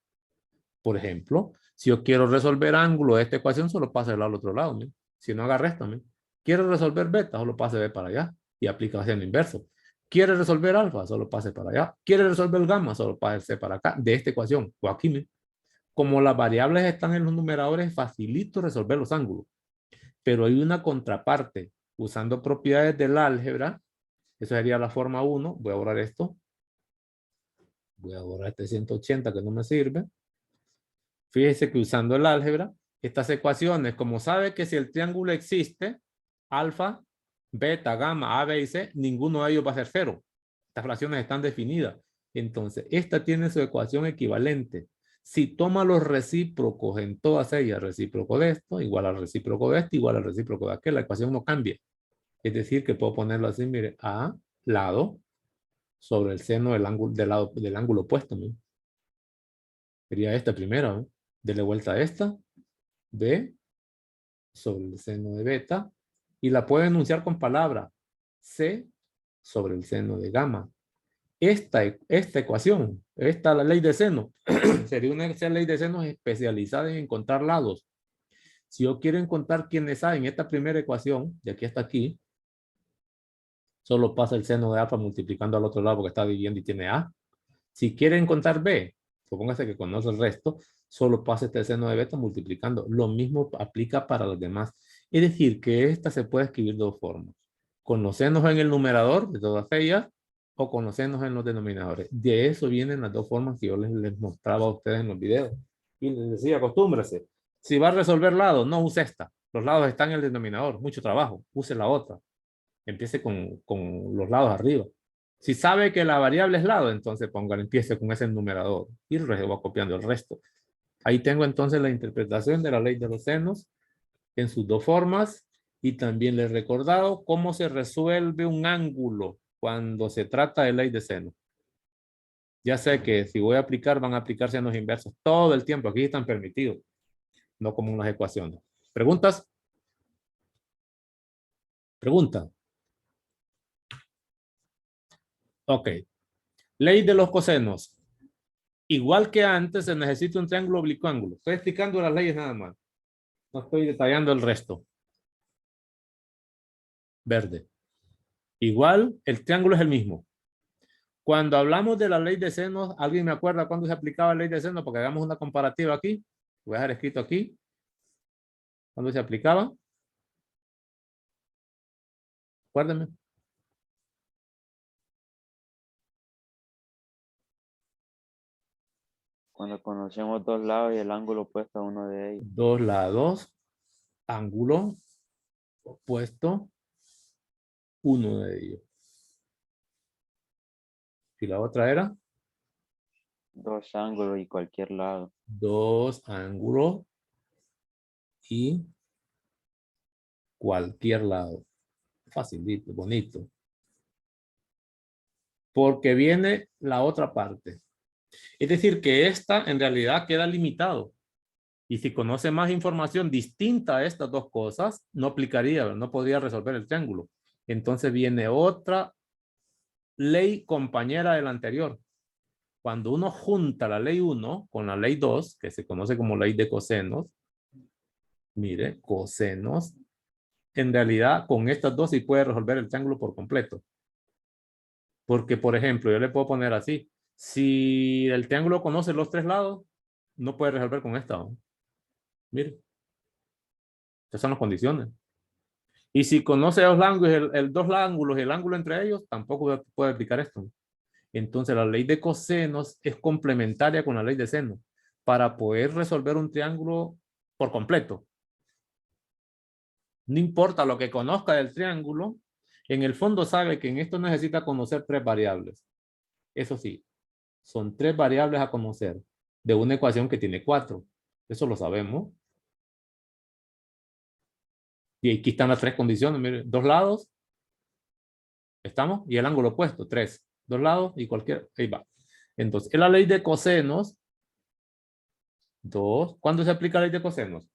Por ejemplo, si yo quiero resolver ángulo de esta ecuación, solo pase al otro lado. ¿no? Si no, haga resto. ¿no? Quiero resolver beta, solo pase B para allá y aplica el inverso. Quiere resolver alfa, solo pase para allá. Quiere resolver gamma, solo pase para acá. De esta ecuación, o aquí. ¿no? Como las variables están en los numeradores, es facilito resolver los ángulos. Pero hay una contraparte. Usando propiedades del álgebra, Esa sería la forma 1. Voy a borrar esto. Voy a borrar este 180 que no me sirve. Fíjese que usando el álgebra, estas ecuaciones, como sabe que si el triángulo existe, alfa, beta, gamma, A, B y C, ninguno de ellos va a ser 0. Estas relaciones están definidas. Entonces, esta tiene su ecuación equivalente. Si toma los recíprocos en todas ellas, recíproco de esto, igual al recíproco de esto, igual al recíproco de aquel, la ecuación no cambia. Es decir, que puedo ponerlo así, mire, A lado sobre el seno del ángulo opuesto. ¿No? Sería esta primera, ¿no? Dele vuelta a esta, B sobre el seno de beta, y la puedo enunciar con palabra, C sobre el seno de gamma. Esta ecuación, la ley de seno, sería una ley de seno especializada en encontrar lados. Si yo quiero encontrar quiénes hay en esta primera ecuación, de aquí hasta aquí, solo pasa el seno de alfa multiplicando al otro lado porque está dividiendo y tiene A. Si quiere encontrar B, supóngase que conoce el resto, solo pasa este seno de beta multiplicando. Lo mismo aplica para los demás. Es decir, que esta se puede escribir de dos formas. Con los senos en el numerador de todas ellas o con los senos en los denominadores. De eso vienen las dos formas que yo les mostraba a ustedes en los videos. Y les decía, acostúmbrese. Si va a resolver lados, no use esta. Los lados están en el denominador. Mucho trabajo. Use la otra. Empiece con los lados arriba. Si sabe que la variable es lado, entonces empiece con ese numerador y va copiando el resto. Ahí tengo entonces la interpretación de la ley de los senos en sus dos formas y también les he recordado cómo se resuelve un ángulo cuando se trata de ley de seno. Ya sé que si voy a aplicar, van a aplicar senos inversos todo el tiempo. Aquí están permitidos, no como unas ecuaciones. ¿Preguntas? ¿Pregunta? Ok. Ley de los cosenos. Igual que antes, se necesita un triángulo oblicuo ángulo. Estoy explicando las leyes nada más. No estoy detallando el resto. Verde. Igual, el triángulo es el mismo. Cuando hablamos de la ley de senos, ¿alguien me acuerda cuándo se aplicaba la ley de senos? Porque hagamos una comparativa aquí. Voy a dejar escrito aquí. ¿Cuándo se aplicaba? Acuérdenme. Cuando conocemos dos lados y el ángulo opuesto a uno de ellos. Dos lados, ángulo opuesto, uno de ellos. ¿Y la otra era? Dos ángulos y cualquier lado. Dos ángulos y cualquier lado. Facilito, bonito. Porque viene la otra parte. Es decir, que esta en realidad queda limitado. Y si conoce más información distinta a estas dos cosas, no aplicaría, no podría resolver el triángulo. Entonces viene otra ley compañera de la anterior. Cuando uno junta la ley 1 con la ley 2, que se conoce como ley de cosenos, mire, cosenos, en realidad con estas dos sí puede resolver el triángulo por completo. Porque, por ejemplo, yo le puedo poner así. Si el triángulo conoce los tres lados, no puede resolver con esta, ¿no? Mire. Estas son las condiciones. Y si conoce dos ángulos, dos ángulos y el ángulo entre ellos, tampoco puede aplicar esto. Entonces, la ley de cosenos es complementaria con la ley de seno para poder resolver un triángulo por completo. No importa lo que conozca del triángulo, en el fondo sabe que en esto necesita conocer tres variables. Eso sí, son tres variables a conocer de una ecuación que tiene 4. Eso lo sabemos. Y aquí están las tres condiciones. Miren, dos lados. ¿Estamos? Y el ángulo opuesto, 3. Dos lados y cualquier. Ahí va. Entonces, en la ley de cosenos. 2. ¿Cuándo se aplica la ley de cosenos?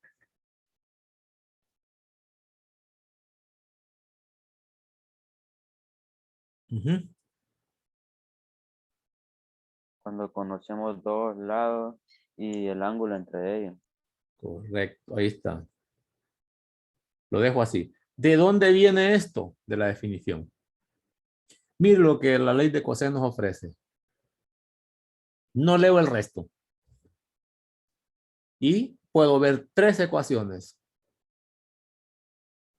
Cuando conocemos dos lados y el ángulo entre ellos. Correcto, ahí está. Lo dejo así. ¿De dónde viene esto? De la definición. Mire lo que la ley de cosenos ofrece. No leo el resto. Y puedo ver tres ecuaciones.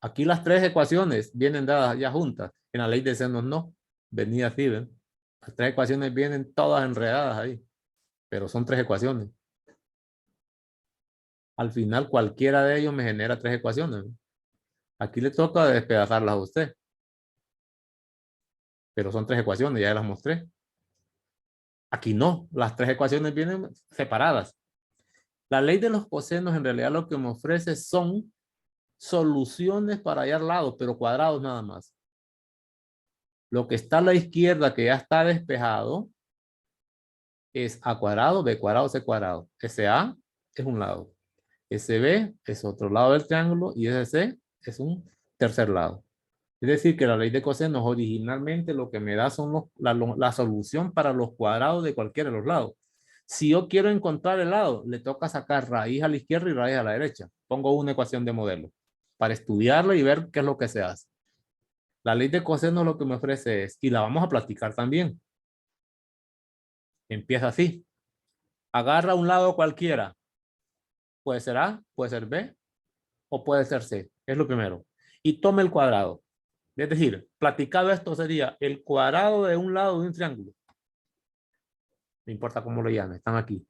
Aquí las tres ecuaciones vienen dadas ya juntas. En la ley de senos no. venía así, ¿ven? Las 3 ecuaciones vienen todas enredadas ahí, pero son 3 ecuaciones. Al final, cualquiera de ellos me genera 3 ecuaciones, ¿no? Aquí le toca despedazarlas a usted. Pero son 3 ecuaciones, ya las mostré. Aquí no, las 3 ecuaciones vienen separadas. La ley de los cosenos en realidad lo que me ofrece son soluciones para hallar lados, pero cuadrados nada más. Lo que está a la izquierda, que ya está despejado, es a cuadrado, b cuadrado, c cuadrado. SA es un lado. SB es otro lado del triángulo y SC es un tercer lado. Es decir, que la ley de cosenos originalmente lo que me da son la solución para los cuadrados de cualquiera de los lados. Si yo quiero encontrar el lado, le toca sacar raíz a la izquierda y raíz a la derecha. Pongo una ecuación de modelo para estudiarla y ver qué es lo que se hace. La ley de cosenos lo que me ofrece es, y la vamos a platicar también. Empieza así. Agarra un lado cualquiera. Puede ser A, puede ser B o puede ser C. Es lo primero. Y tome el cuadrado. Es decir, platicado esto sería el cuadrado de un lado de un triángulo. No importa cómo lo llame, están aquí.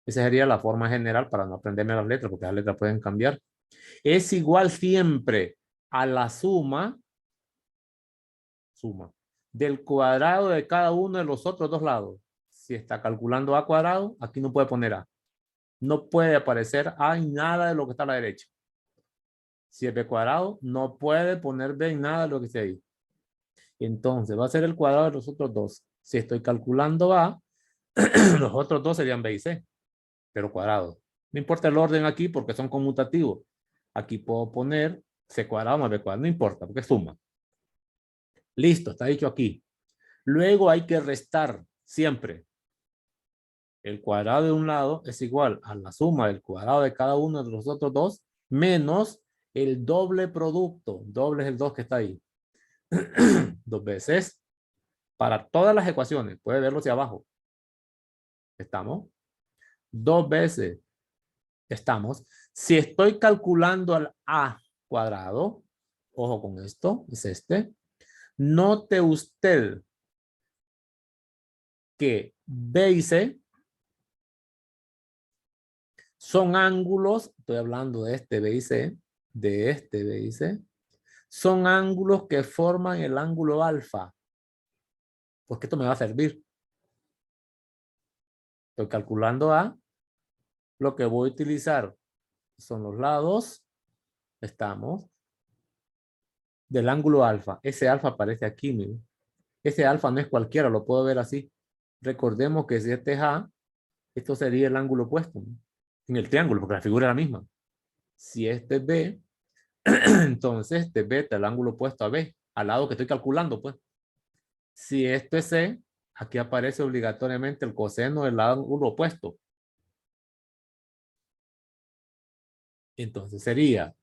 Esa sería la forma general para no aprenderme las letras, porque las letras pueden cambiar. Es igual siempre a la suma del cuadrado de cada uno de los otros dos lados. Si está calculando A cuadrado, aquí no puede poner A. No puede aparecer A en nada de lo que está a la derecha. Si es B cuadrado, no puede poner B en nada de lo que esté ahí. Entonces va a ser el cuadrado de los otros dos. Si estoy calculando A, los otros dos serían B y C, pero cuadrado. No importa el orden aquí porque son conmutativos. Aquí puedo poner C cuadrado más B cuadrado, no importa porque es suma. Listo, está dicho aquí. Luego hay que restar siempre. El cuadrado de un lado es igual a la suma del cuadrado de cada uno de los otros dos menos el doble producto. Doble es el 2 que está ahí. 2 veces para todas las ecuaciones. Puede verlo hacia abajo. ¿Estamos? 2 veces. Estamos. Si estoy calculando al A cuadrado, ojo con esto, es este. Note usted que B y C son ángulos, estoy hablando de este B y C, de este B y C, son ángulos que forman el ángulo alfa. Porque esto me va a servir. Estoy calculando A. Lo que voy a utilizar son los lados, estamos, del ángulo alfa. Ese alfa aparece aquí, miren. Ese alfa no es cualquiera, lo puedo ver así. Recordemos que si este es A, esto sería el ángulo opuesto, ¿no? En el triángulo, porque la figura es la misma. Si este es B, entonces este beta, el ángulo opuesto a B, al lado que estoy calculando, pues. Si esto es C, aquí aparece obligatoriamente el coseno del ángulo opuesto. Entonces sería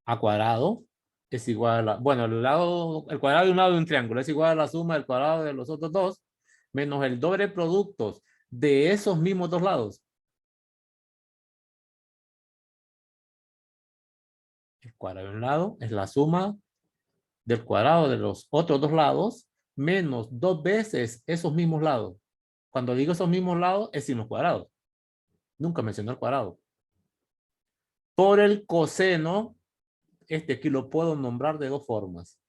A cuadrado es igual a, bueno, el cuadrado de un lado de un triángulo es igual a la suma del cuadrado de los otros dos, menos el doble producto de esos mismos dos lados. El cuadrado de un lado es la suma del cuadrado de los otros dos lados, menos 2 veces esos mismos lados. Cuando digo esos mismos lados, es sin los cuadrados. Nunca mencioné el cuadrado. Por el coseno, este aquí lo puedo nombrar de dos formas.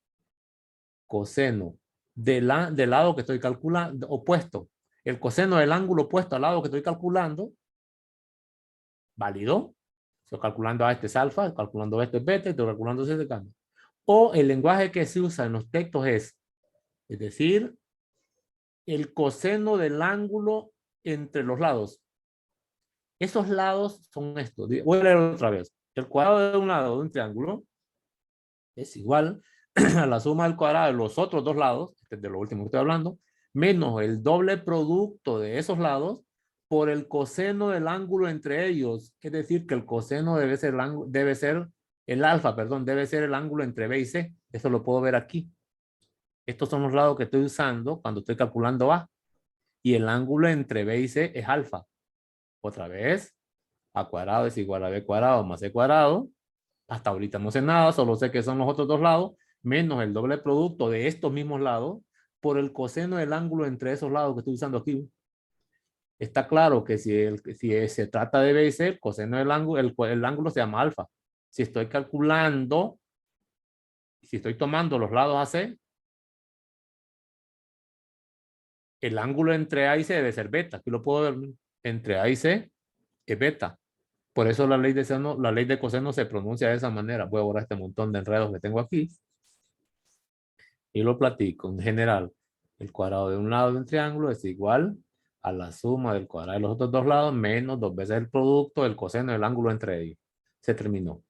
Coseno del lado que estoy calculando, opuesto. El coseno del ángulo opuesto al lado que estoy calculando, válido. Estoy calculando a este es alfa, calculando este es beta, estoy calculando este es gamma. O el lenguaje que se usa en los textos es decir, el coseno del ángulo entre los lados. Esos lados son estos. Voy a leer otra vez. El cuadrado de un lado de un triángulo es igual a la suma del cuadrado de los otros dos lados, este es de lo último que estoy hablando, menos el doble producto de esos lados por el coseno del ángulo entre ellos. Es decir, que el coseno debe ser el alfa, perdón, debe ser el ángulo entre B y C. Eso lo puedo ver aquí. Estos son los lados que estoy usando cuando estoy calculando A. Y el ángulo entre B y C es alfa. Otra vez, A cuadrado es igual a B cuadrado más C cuadrado. Hasta ahorita no sé nada, solo sé que son los otros dos lados. menos el doble producto de estos mismos lados por el coseno del ángulo entre esos lados que estoy usando aquí. Está claro que si se trata de B y C, el coseno del ángulo, el ángulo se llama alfa. Si estoy calculando, si estoy tomando los lados AC, el ángulo entre A y C debe ser beta. Aquí lo puedo ver. Entre A y C es beta. Por eso la ley de coseno se pronuncia de esa manera. Voy a borrar este montón de enredos que tengo aquí. Y lo platico. En general, el cuadrado de un lado de un triángulo es igual a la suma del cuadrado de los otros dos lados menos 2 veces el producto del coseno del ángulo entre ellos. Se terminó.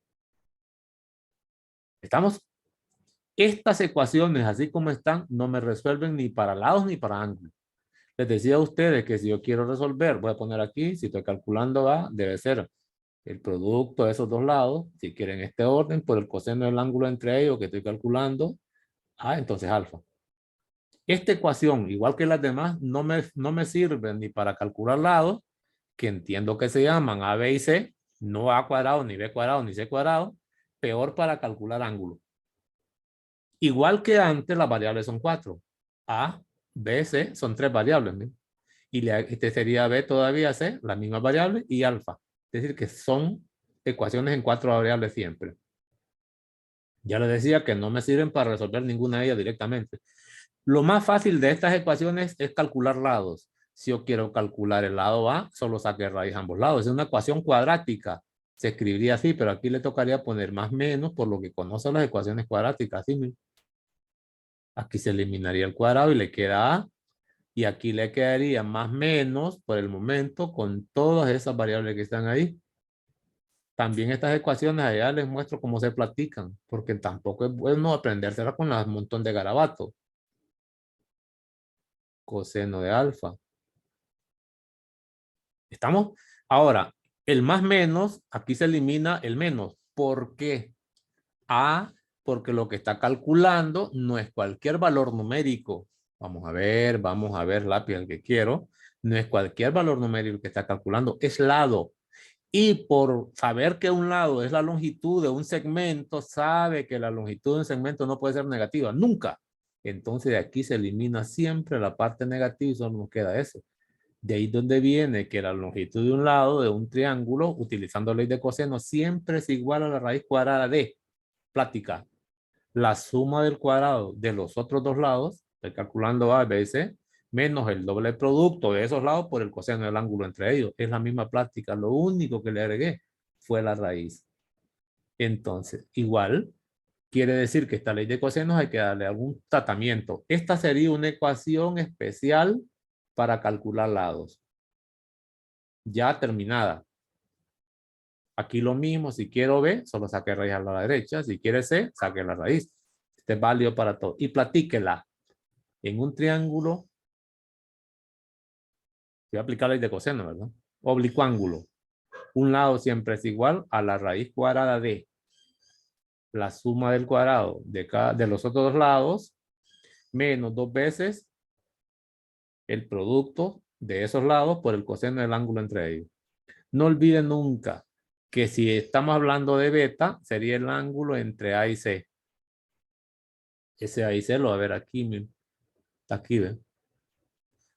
¿Estamos? Estas ecuaciones, así como están, no me resuelven ni para lados ni para ángulos. Les decía a ustedes que si yo quiero resolver, voy a poner aquí, si estoy calculando A, debe ser el producto de esos dos lados, si quieren este orden, por el coseno del ángulo entre ellos que estoy calculando, entonces alfa. Esta ecuación, igual que las demás, no me sirve ni para calcular lados, que entiendo que se llaman A, B y C, no A cuadrado, ni B cuadrado, ni C cuadrado, peor para calcular ángulos. Igual que antes, las variables son 4. A, B, C son 3 variables, ¿no? Y este sería B todavía C, las mismas variables, y alfa. Es decir, que son ecuaciones en 4 variables siempre. Ya les decía que no me sirven para resolver ninguna de ellas directamente. Lo más fácil de estas ecuaciones es calcular lados. Si yo quiero calcular el lado A, solo saque raíz a ambos lados. Es una ecuación cuadrática. Se escribiría así, pero aquí le tocaría poner más menos, por lo que conocen las ecuaciones cuadráticas. ¿Sí? Aquí se eliminaría el cuadrado y le queda A. Y aquí le quedaría más menos por el momento con todas esas variables que están ahí. También estas ecuaciones allá les muestro cómo se platican, porque tampoco es bueno aprendérselas con un montón de garabatos. Coseno de alfa. ¿Estamos? Ahora, el más menos, aquí se elimina el menos. ¿Por qué? Porque lo que está calculando no es cualquier valor numérico. Vamos a ver, lápiz el que quiero. No es cualquier valor numérico que está calculando, es lado. Y por saber que un lado es la longitud de un segmento, sabe que la longitud de un segmento no puede ser negativa, nunca. Entonces de aquí se elimina siempre la parte negativa y solo nos queda eso. De ahí donde viene que la longitud de un lado de un triángulo, utilizando ley de coseno, siempre es igual a la raíz cuadrada de, plática, la suma del cuadrado de los otros dos lados, estoy calculando A, B, C, menos el doble producto de esos lados por el coseno del ángulo entre ellos. Es la misma práctica. Lo único que le agregué fue la raíz. Entonces, igual, quiere decir que esta ley de cosenos hay que darle algún tratamiento. Esta sería una ecuación especial para calcular lados. Ya terminada. Aquí lo mismo, si quiero B, solo saque raíz a la derecha. Si quiere C, saque la raíz. Este es válido para todo. Y platíquela. En un triángulo, voy a aplicar la ley de coseno, ¿verdad? Oblicuo ángulo. Un lado siempre es igual a la raíz cuadrada de la suma del cuadrado de los otros dos lados menos 2 veces el producto de esos lados por el coseno del ángulo entre ellos. No olviden nunca que si estamos hablando de beta, sería el ángulo entre A y C. Ese A y C lo va a ver aquí, está aquí, ¿ven?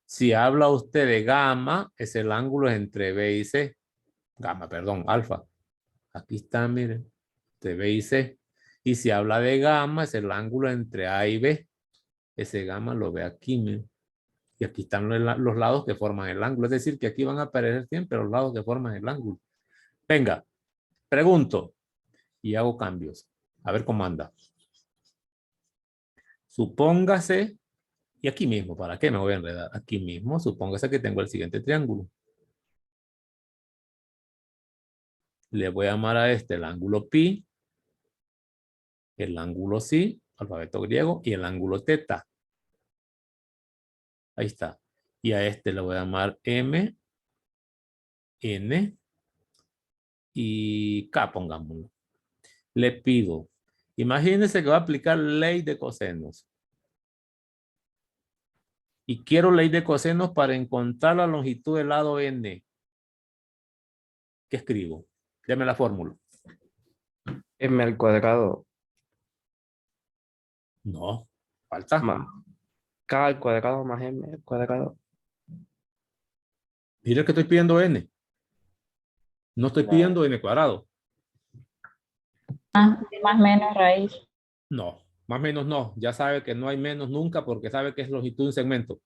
Si habla usted de gamma, es el ángulo entre B y C. Gamma, perdón, alfa. Aquí está, miren, entre B y C. Y si habla de gamma, es el ángulo entre A y B. Ese gamma lo ve aquí, miren. Y aquí están los lados que forman el ángulo. Es decir, que aquí van a aparecer siempre los lados que forman el ángulo. Venga, pregunto y hago cambios. A ver cómo anda. Supóngase, y aquí mismo, ¿para qué me voy a enredar? Aquí mismo, supóngase que tengo el siguiente triángulo. Le voy a llamar a este el ángulo pi, el ángulo psi, alfabeto griego, y el ángulo teta. Ahí está. Y a este le voy a llamar M, N y K, pongámoslo. Le pido, imagínense que va a aplicar ley de cosenos. Y quiero ley de cosenos para encontrar la longitud del lado N. ¿Qué escribo? Deme la fórmula. M al cuadrado No, falta. Más K al cuadrado más M al cuadrado. Mire que estoy pidiendo n. No estoy pidiendo n cuadrado. Más menos raíz. No, más o menos no. Ya sabe que no hay menos nunca porque sabe que es longitud de un segmento.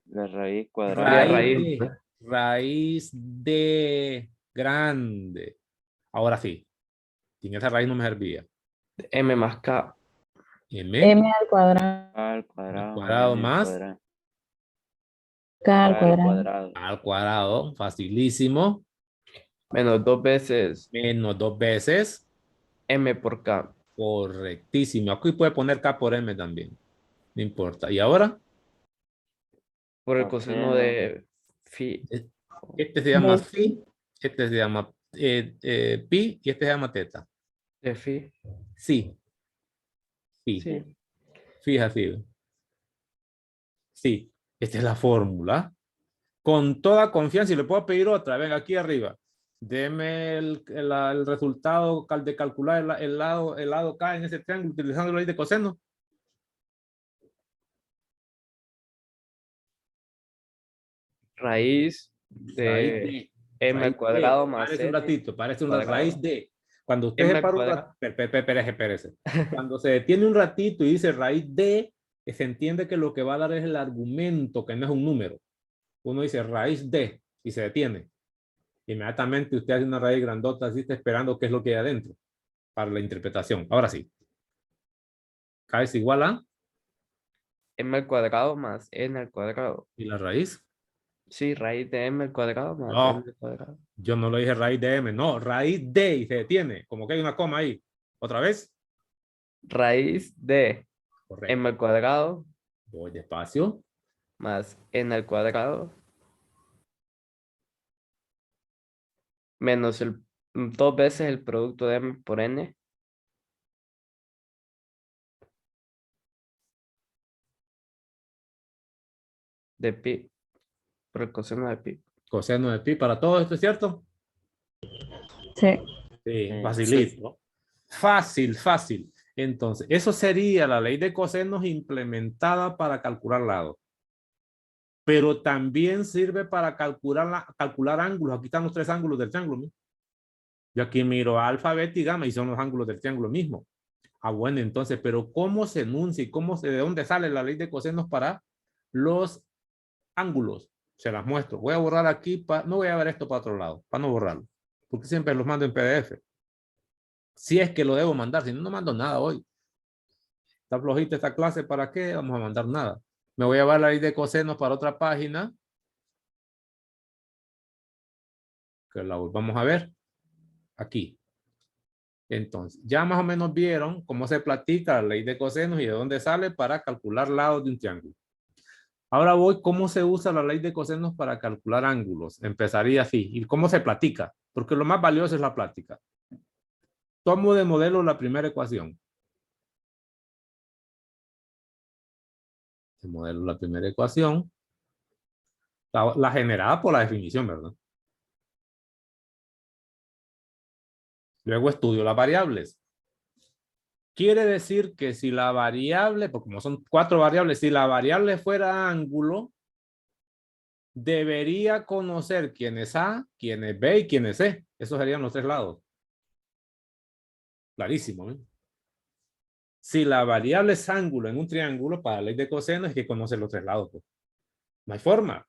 La raíz cuadrada. Raíz de, raíz de grande. Ahora sí. Sin esa raíz no me servía. M más K. M M al cuadrado. Al cuadrado. cuadrado M más cuadrado. K al Al cuadrado. cuadrado. al cuadrado. Facilísimo. Menos 2 veces Menos 2 veces. M por K. Correctísimo. Aquí puede poner K por M también. No importa. ¿Y ahora? Por el Coseno. coseno de phi. Este se llama De phi. Este se llama pi. Y este se llama teta. De phi. Sí. Sí. Sí. Fíjate. Sí. Esta es la fórmula. Con toda confianza. Y le puedo pedir otra. Venga, aquí arriba. Deme el resultado de calcular el lado K en ese triángulo utilizando la ley de coseno. Raíz Raíz de M al raíz cuadrado de, más parece un N ratito, parece una cuadrado. raíz de. Cuando usted M se al para un cuadrado. ratito, espérese. Cuando se detiene un ratito y dice raíz de, se entiende que lo que va a dar es el argumento, que no es un número. Uno dice raíz de y se detiene. Inmediatamente usted hace una raíz grandota, así está esperando qué es lo que hay adentro para la interpretación. Ahora sí. K es igual a, M al cuadrado más N al cuadrado. y la raíz. Sí, raíz de M al cuadrado más No. N al cuadrado. Yo no lo dije raíz de M, no, raíz de y se detiene, como que hay una coma ahí. ¿Otra vez? Raíz de Correcto. M al cuadrado Voy despacio. más N al cuadrado menos 2 veces el producto de M por N de pi por el coseno de pi. Coseno de pi para todo esto, ¿es cierto? Sí. Sí, Sí. facilito. Fácil. Entonces, eso sería la ley de cosenos implementada para calcular lados. Pero también sirve para calcular ángulos. Aquí están los 3 ángulos del triángulo, ¿no? Yo aquí miro alfa, beta y gamma y son los ángulos del triángulo mismo. Ah, bueno, entonces, pero ¿cómo se enuncia y de dónde sale la ley de cosenos para los ángulos? Se las muestro. Voy a borrar aquí, no voy a ver esto para otro lado, para no borrarlo. Porque siempre los mando en PDF. Si es que lo debo mandar, si no, no mando nada hoy. Está flojita esta clase, ¿para qué? Vamos a mandar nada. Me voy a llevar la ley de cosenos para otra página. Que la vamos a ver. Aquí. Entonces, ya más o menos vieron cómo se platica la ley de cosenos y de dónde sale para calcular lados de un triángulo. Ahora voy, ¿cómo se usa la ley de cosenos para calcular ángulos? Empezaría así. ¿Y cómo se platica? Porque lo más valioso es la plática. Tomo de modelo la primera ecuación. De modelo la primera ecuación. La generada por la definición, ¿verdad? Luego estudio las variables. Quiere decir que si la variable, porque como son 4 variables, si la variable fuera ángulo, debería conocer quién es A, quién es B y quién es C. Esos serían los 3 lados. Clarísimo, ¿eh? Si la variable es ángulo en un triángulo, para la ley de coseno es que conoce los 3 lados. Pues. No hay forma.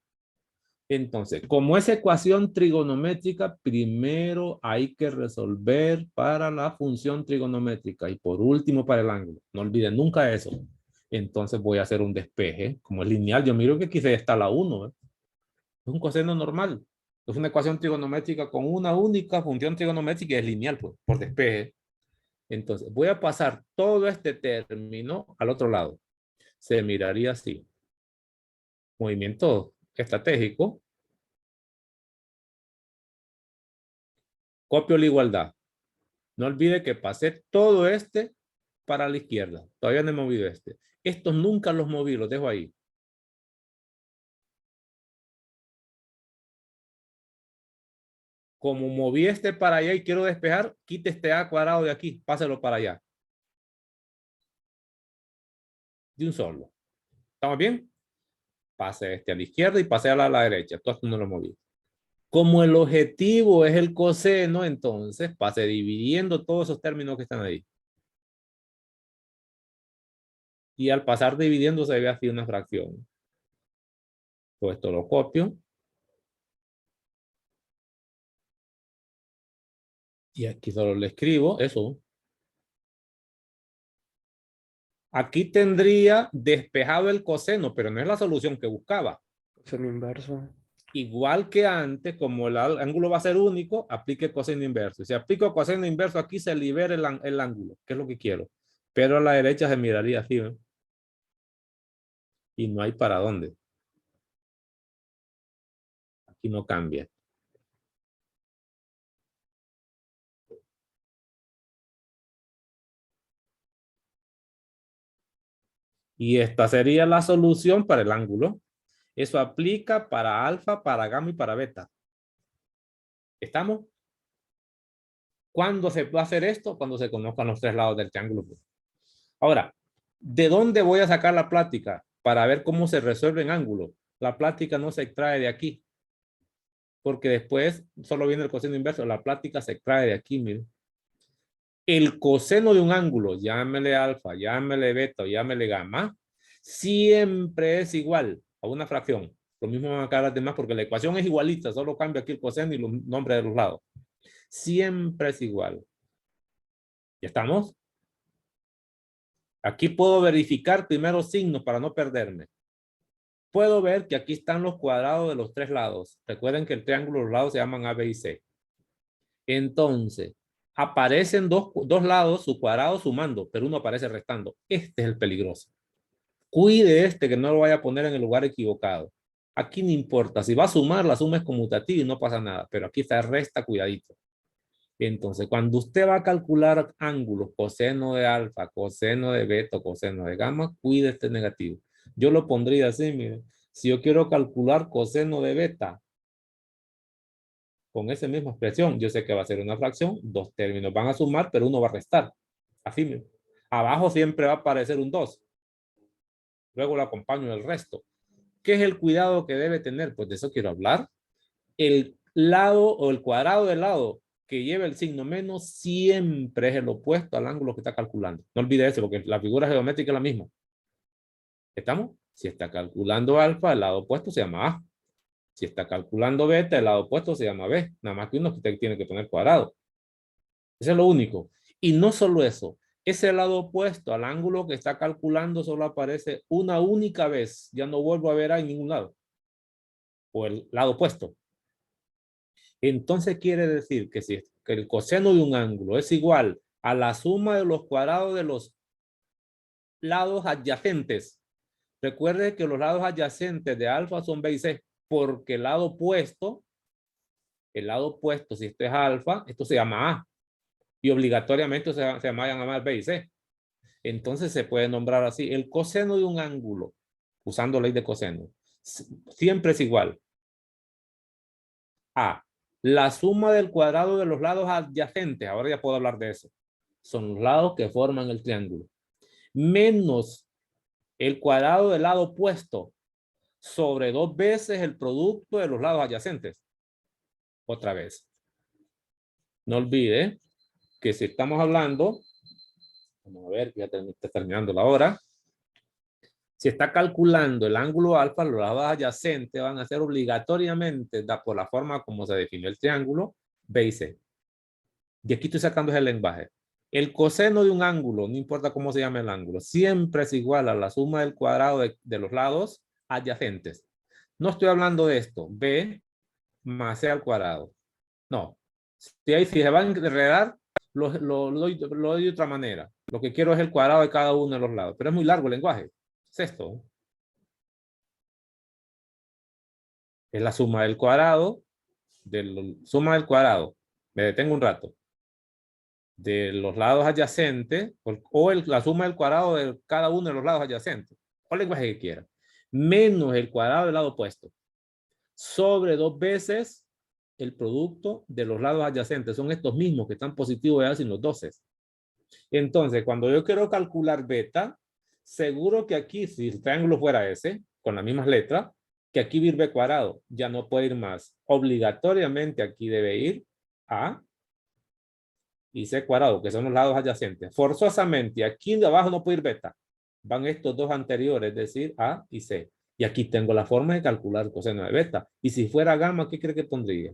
Entonces, como es ecuación trigonométrica, primero hay que resolver para la función trigonométrica y por último para el ángulo. No olviden nunca eso. Entonces voy a hacer un despeje. Como es lineal, yo miro que aquí está la 1. ¿Eh? Es un coseno normal. Es una ecuación trigonométrica con una única función trigonométrica y es lineal, pues, por despeje. Entonces, voy a pasar todo este término al otro lado. Se miraría así. Movimiento estratégico. Copio la igualdad. No olvide que pasé todo este para la izquierda. Todavía no he movido este. Estos nunca los moví, los dejo ahí. Como moví este para allá y quiero despejar, quite este A cuadrado de aquí, páselo para allá. De un solo. ¿Estamos bien? Pase este a la izquierda y pase a la derecha. Todo esto no lo moví. Como el objetivo es el coseno, entonces pase dividiendo todos esos términos que están ahí. Y al pasar dividiendo se ve así una fracción. Pues esto lo copio. Y aquí solo le escribo eso. Aquí tendría despejado el coseno, pero no es la solución que buscaba. Coseno inverso. Igual que antes, como el ángulo va a ser único, aplique coseno inverso. Si aplico coseno inverso, aquí se libera el ángulo, que es lo que quiero. Pero a la derecha se miraría así, ¿ven? Y no hay para dónde. Aquí no cambia. Y esta sería la solución para el ángulo. Eso aplica para alfa, para gamma y para beta. ¿Estamos? ¿Cuándo se puede hacer esto? Cuando se conozcan los tres lados del triángulo. Ahora, ¿de dónde voy a sacar la plática? Para ver cómo se resuelven ángulos. La plática no se extrae de aquí. Porque después solo viene el coseno inverso. La plática se extrae de aquí, miren. El coseno de un ángulo, llámele alfa, llámele beta, llámele gamma, siempre es igual a una fracción. Lo mismo van a quedar las demás porque la ecuación es igualita, solo cambia aquí el coseno y los nombres de los lados. Siempre es igual. ¿Ya estamos? Aquí puedo verificar primero signos para no perderme. Puedo ver que aquí están los cuadrados de los tres lados. Recuerden que el triángulo, los lados se llaman A, B y C. Entonces, aparecen dos lados, su cuadrado sumando, pero uno aparece restando. Este es el peligroso. Cuide este que no lo vaya a poner en el lugar equivocado. Aquí no importa. Si va a sumar, la suma es conmutativa y no pasa nada. Pero aquí está resta, cuidadito. Entonces, cuando usted va a calcular ángulos, coseno de alfa, coseno de beta, coseno de gamma, cuide este negativo. Yo lo pondría así, miren. Si yo quiero calcular coseno de beta, con esa misma expresión, yo sé que va a ser una fracción, dos términos van a sumar, pero uno va a restar. Así mismo. Abajo siempre va a aparecer un 2. Luego lo acompaño del resto. ¿Qué es el cuidado que debe tener? Pues de eso quiero hablar. El lado o el cuadrado del lado que lleva el signo menos siempre es el opuesto al ángulo que está calculando. No olvide eso, porque la figura geométrica es la misma. ¿Estamos? Si está calculando alfa, el lado opuesto se llama A. Si está calculando beta, el lado opuesto se llama B. Nada más que uno que usted tiene que poner cuadrado. Eso es lo único. Y no solo eso. Ese lado opuesto al ángulo que está calculando solo aparece una única vez. Ya no vuelvo a ver A en ningún lado. O el lado opuesto. Entonces quiere decir que si el coseno de un ángulo es igual a la suma de los cuadrados de los lados adyacentes. Recuerde que los lados adyacentes de alfa son B y C. Porque el lado opuesto, si esto es alfa, esto se llama A. Y obligatoriamente se llama B y C. Entonces se puede nombrar así. El coseno de un ángulo, usando ley de coseno, siempre es igual a la suma del cuadrado de los lados adyacentes. Ahora ya puedo hablar de eso. Son los lados que forman el triángulo. Menos el cuadrado del lado opuesto sobre 2 veces el producto de los lados adyacentes. Otra vez. No olvide que si estamos hablando, vamos a ver, ya está terminando la hora. Si está calculando el ángulo alfa, los lados adyacentes van a ser obligatoriamente, por la forma como se definió el triángulo, B y C. Y aquí estoy sacando ese lenguaje. El coseno de un ángulo, no importa cómo se llame el ángulo, siempre es igual a la suma del cuadrado de los lados adyacentes. No estoy hablando de esto, B más C al cuadrado. No. Si se van a enredar, lo doy de otra manera. Lo que quiero es el cuadrado de cada uno de los lados. Pero es muy largo el lenguaje. Es esto. Es la suma del cuadrado. Suma del cuadrado. Me detengo un rato. De los lados adyacentes. O la suma del cuadrado de cada uno de los lados adyacentes. O el lenguaje que quiera. Menos el cuadrado del lado opuesto. Sobre 2 veces el producto de los lados adyacentes. Son estos mismos que están positivos ya sin los 12. Entonces, cuando yo quiero calcular beta, seguro que aquí, si el triángulo fuera ese, con las mismas letras, que aquí va a ir b cuadrado, ya no puede ir más. Obligatoriamente aquí debe ir a y c cuadrado, que son los lados adyacentes. Forzosamente, aquí de abajo no puede ir beta. Van estos dos anteriores, es decir, a y c. Y aquí tengo la forma de calcular el coseno de beta. Y si fuera gamma, ¿qué cree que pondría?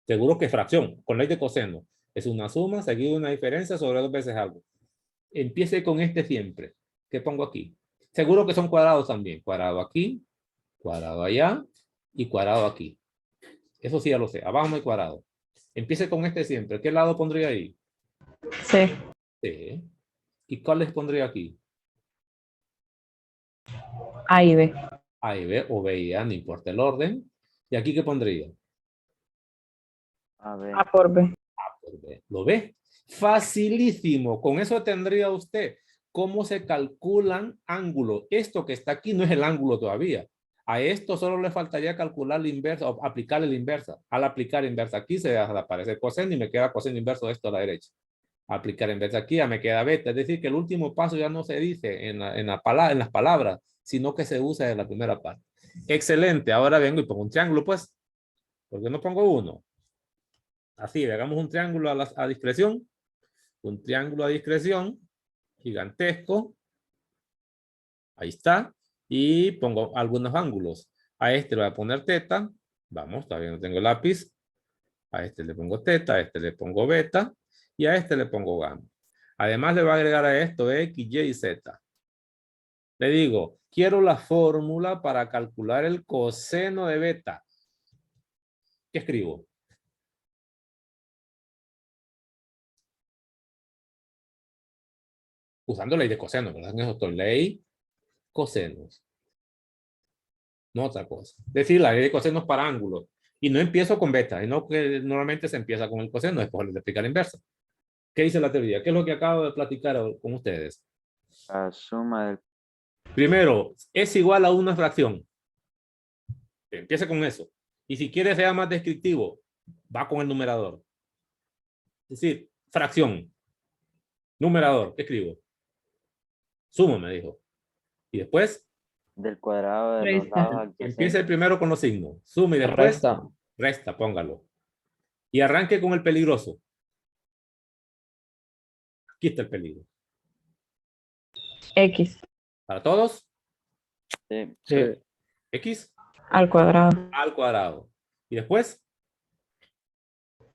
Seguro que fracción, con ley de coseno. Es una suma seguida de una diferencia sobre 2 veces algo. Empiece con este siempre. ¿Qué pongo aquí? Seguro que son cuadrados también. Cuadrado aquí, cuadrado allá y cuadrado aquí. Eso sí ya lo sé. Abajo no hay cuadrado. Empiece con este siempre. ¿Qué lado pondría ahí? C. C. ¿Y cuál les pondría aquí? A y B. A y B o B y A, no importa el orden. ¿Y aquí qué pondría? A ver, A por B. Por B. ¿Lo ve? Facilísimo. Con eso tendría usted cómo se calculan ángulos. Esto que está aquí no es el ángulo todavía. A esto solo le faltaría calcular la inversa o aplicarle la inversa. Al aplicar inversa aquí se desaparece el coseno y me queda coseno inverso de esto a la derecha. Aplicar inversa aquí ya me queda beta. Es decir, que el último paso ya no se dice en las palabras, sino que se usa en la primera parte. Excelente. Ahora vengo y pongo un triángulo, pues. ¿Por qué no pongo uno? Así, hagamos un triángulo a discreción. Un triángulo a discreción. Gigantesco. Ahí está. Y pongo algunos ángulos. A este le voy a poner teta. Vamos, todavía no tengo lápiz. A este le pongo teta, a este le pongo beta. Y a este le pongo gamma. Además le voy a agregar a esto X, Y y Z. Le digo, quiero la fórmula para calcular el coseno de beta. ¿Qué escribo? Usando ley de coseno, ¿verdad? En eso estoy. Ley cosenos. No otra cosa. Es decir, la ley de cosenos para ángulos. Y no empiezo con beta, sino que normalmente se empieza con el coseno, después le explica la inversa. ¿Qué dice la teoría? ¿Qué es lo que acabo de platicar con ustedes? la suma del Primero, es igual a una fracción. Empieza con eso. Y si quiere sea más descriptivo, va con el numerador. Es decir, fracción. Numerador, ¿qué escribo? Suma, me dijo. Y después, del cuadrado de los Resta. lados adyacentes. empiece primero con los signos. Suma y después Resta. resta, póngalo. Y arranque con el peligroso. Aquí está el peligro. X. ¿Para todos? Sí, Sí. X Al cuadrado. al cuadrado. Y después,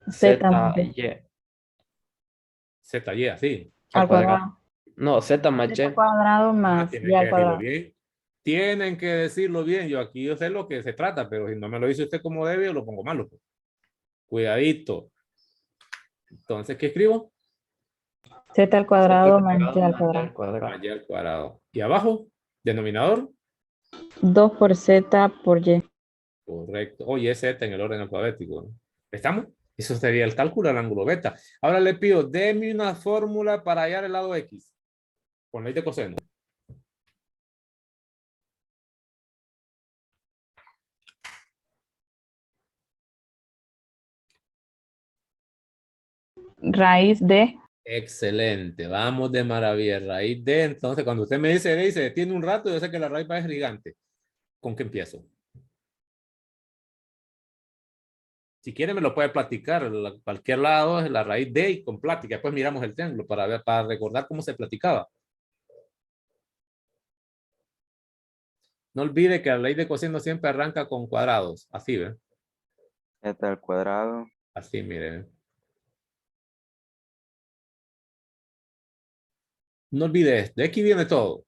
Z. Z, B. Y. ZY, así. Al cuadrado. No, Z más Z Y. al cuadrado más Tienen Y que al decirlo cuadrado. bien. Tienen que decirlo bien. Yo aquí yo sé lo que se trata, pero si no me lo dice usted como debe, yo lo pongo malo. Pues. Cuidadito. Entonces, ¿qué escribo? Z al cuadrado más Y al Más Y cuadrado. al cuadrado. Y al cuadrado. Y abajo, denominador. 2 por Z por Y. Correcto. Oye, es Z en el orden alfabético. ¿No? ¿Estamos? Eso sería el cálculo del ángulo beta. Ahora le pido, deme una fórmula para hallar el lado X. Con ley de coseno. Raíz de Excelente. Vamos de maravilla. Raíz de, entonces, cuando usted me dice D y se detiene un rato, yo sé que la raíz va a ser gigante. ¿Con qué empiezo? Si quiere me lo puede platicar. Cualquier lado es la raíz de y con plática. Después miramos el triángulo para ver, para recordar cómo se platicaba. No olvide que la ley de coseno siempre arranca con cuadrados. Así, ¿ve? Z al cuadrado. Así, mire. No olvide esto. De aquí viene todo.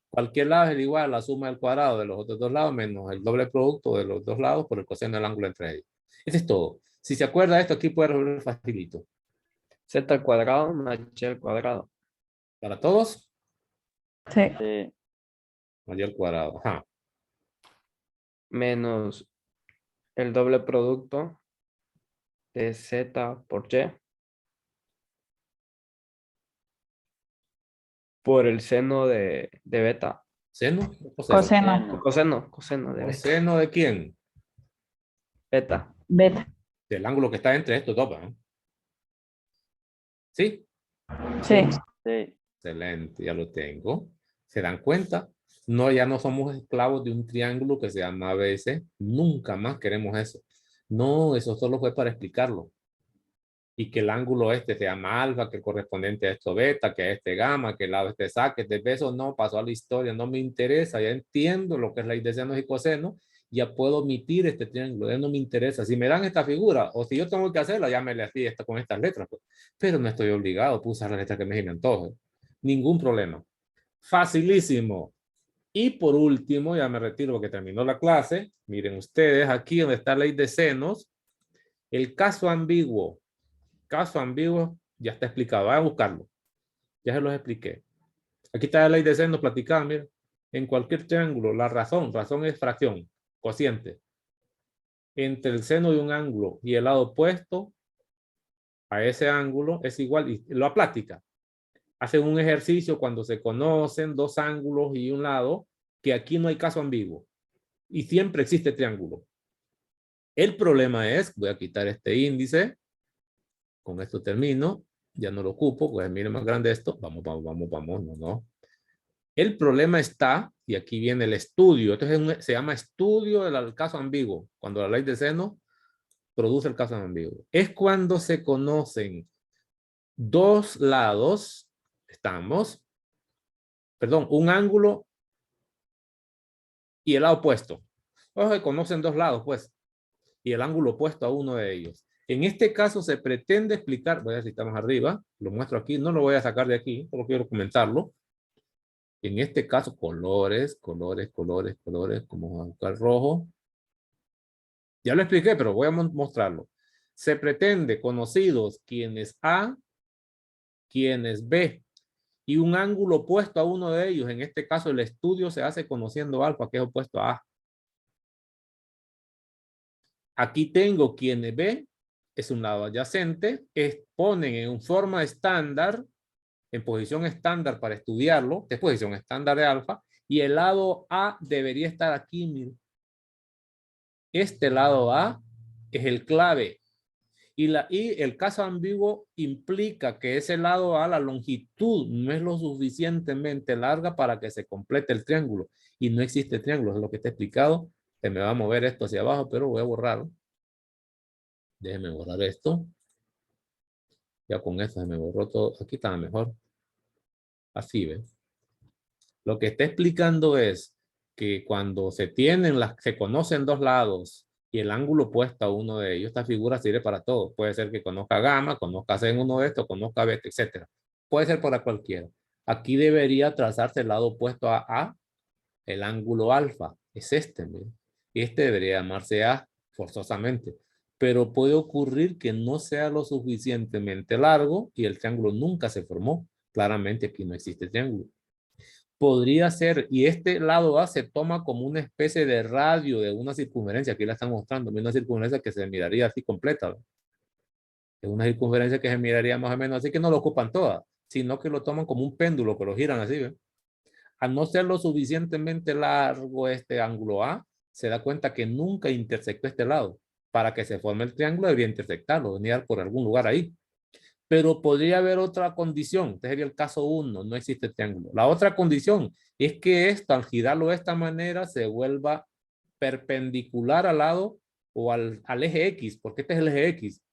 Cualquier lado es igual a la suma del cuadrado de los otros dos lados menos el doble producto de los dos lados por el coseno del ángulo entre ellos. Eso es todo. Si se acuerda de esto, aquí puede resolver facilito. Z al cuadrado más Y al cuadrado. Para todos, C. Sí, mayor al cuadrado. Ajá. Menos el doble producto de Z por Y. Por el seno de beta. ¿Seno? ¿O coseno? Coseno. Coseno de beta. ¿Coseno de quién? Beta. Beta. Del ángulo que está entre estos dos. ¿Sí? Sí. sí. Excelente, ya lo tengo. ¿Se dan cuenta? No, ya no somos esclavos de un triángulo que se llama ABC. Nunca más queremos eso. No, eso solo fue para explicarlo. Y que el ángulo este se llama alfa, que el correspondiente a esto beta, que a este gamma, que el lado este saque, de eso no pasó a la historia, no me interesa, ya entiendo lo que es ley de senos y cosenos, ya puedo omitir este triángulo, ya no me interesa. Si me dan esta figura, o si yo tengo que hacerla, ya me la hacía esta con estas letras, pues. Pero no estoy obligado a usar las letras que me antoje. Ningún problema. Facilísimo. Y por último, ya me retiro porque terminó la clase. Miren ustedes, aquí donde está la ley de senos, el caso ambiguo. Caso ambiguo ya está explicado. Voy a buscarlo. Ya se los expliqué. Aquí está la ley de senos platicada. Miren. En cualquier triángulo, la razón es fracción, cociente. Entre el seno de un ángulo y el lado opuesto a ese ángulo es igual. Y lo práctica. Hacen un ejercicio cuando se conocen dos ángulos y un lado, que aquí no hay caso ambiguo. Y siempre existe triángulo. El problema es, voy a quitar este índice. Con esto termino. Ya no lo ocupo, pues miren más grande esto. Vamos, no. El problema está, y aquí viene el estudio. Entonces se llama estudio del caso ambiguo. Cuando la ley de seno produce el caso ambiguo. Es cuando se conocen dos lados. Un ángulo y el lado opuesto. Ojo, que conocen dos lados, pues, y el ángulo opuesto a uno de ellos. En este caso se pretende explicar, voy a ver si estamos arriba, lo muestro aquí, no lo voy a sacar de aquí, solo quiero comentarlo. En este caso, colores, como vamos a buscar rojo. Ya lo expliqué, pero voy a mostrarlo. Se pretende conocidos quienes A, quienes B, y un ángulo opuesto a uno de ellos. En este caso, el estudio se hace conociendo alfa, que es opuesto a A. Aquí tengo quienes B, es un lado adyacente, ponen en forma estándar, en posición estándar para estudiarlo, es posición estándar de alfa, y el lado A debería estar aquí, miren. Este lado A es el clave. Y el caso ambiguo implica que ese lado A, la longitud, no es lo suficientemente larga para que se complete el triángulo. Y no existe triángulo, es lo que está explicado. Se me va a mover esto hacia abajo, pero voy a borrarlo. Déjenme borrar esto. Ya con esto se me borró todo. Aquí está mejor. Así, ¿ves? Lo que está explicando es que cuando se conocen dos lados y el ángulo opuesto a uno de ellos, esta figura sirve para todo. Puede ser que conozca gamma, conozca seno uno de estos, conozca beta, etc. Puede ser para cualquiera. Aquí debería trazarse el lado opuesto a A, el ángulo alfa. Es este, ¿ven? Y este debería llamarse A forzosamente. Pero puede ocurrir que no sea lo suficientemente largo y el triángulo nunca se formó. Claramente aquí no existe triángulo. Podría ser, y este lado A se toma como una especie de radio de una circunferencia. Aquí la están mostrando, una circunferencia que se miraría así completa, ¿verdad? Es una circunferencia que se miraría más o menos así, que no lo ocupan todas, sino que lo toman como un péndulo, que lo giran así, ¿verdad? Al no ser lo suficientemente largo este ángulo A, se da cuenta que nunca intersectó este lado. Para que se forme el triángulo debería intersectarlo, venir por algún lugar ahí. Pero podría haber otra condición. Este sería el caso 1, no existe triángulo. La otra condición es que esto, al girarlo de esta manera, se vuelva perpendicular al lado o al eje X, porque este es el eje X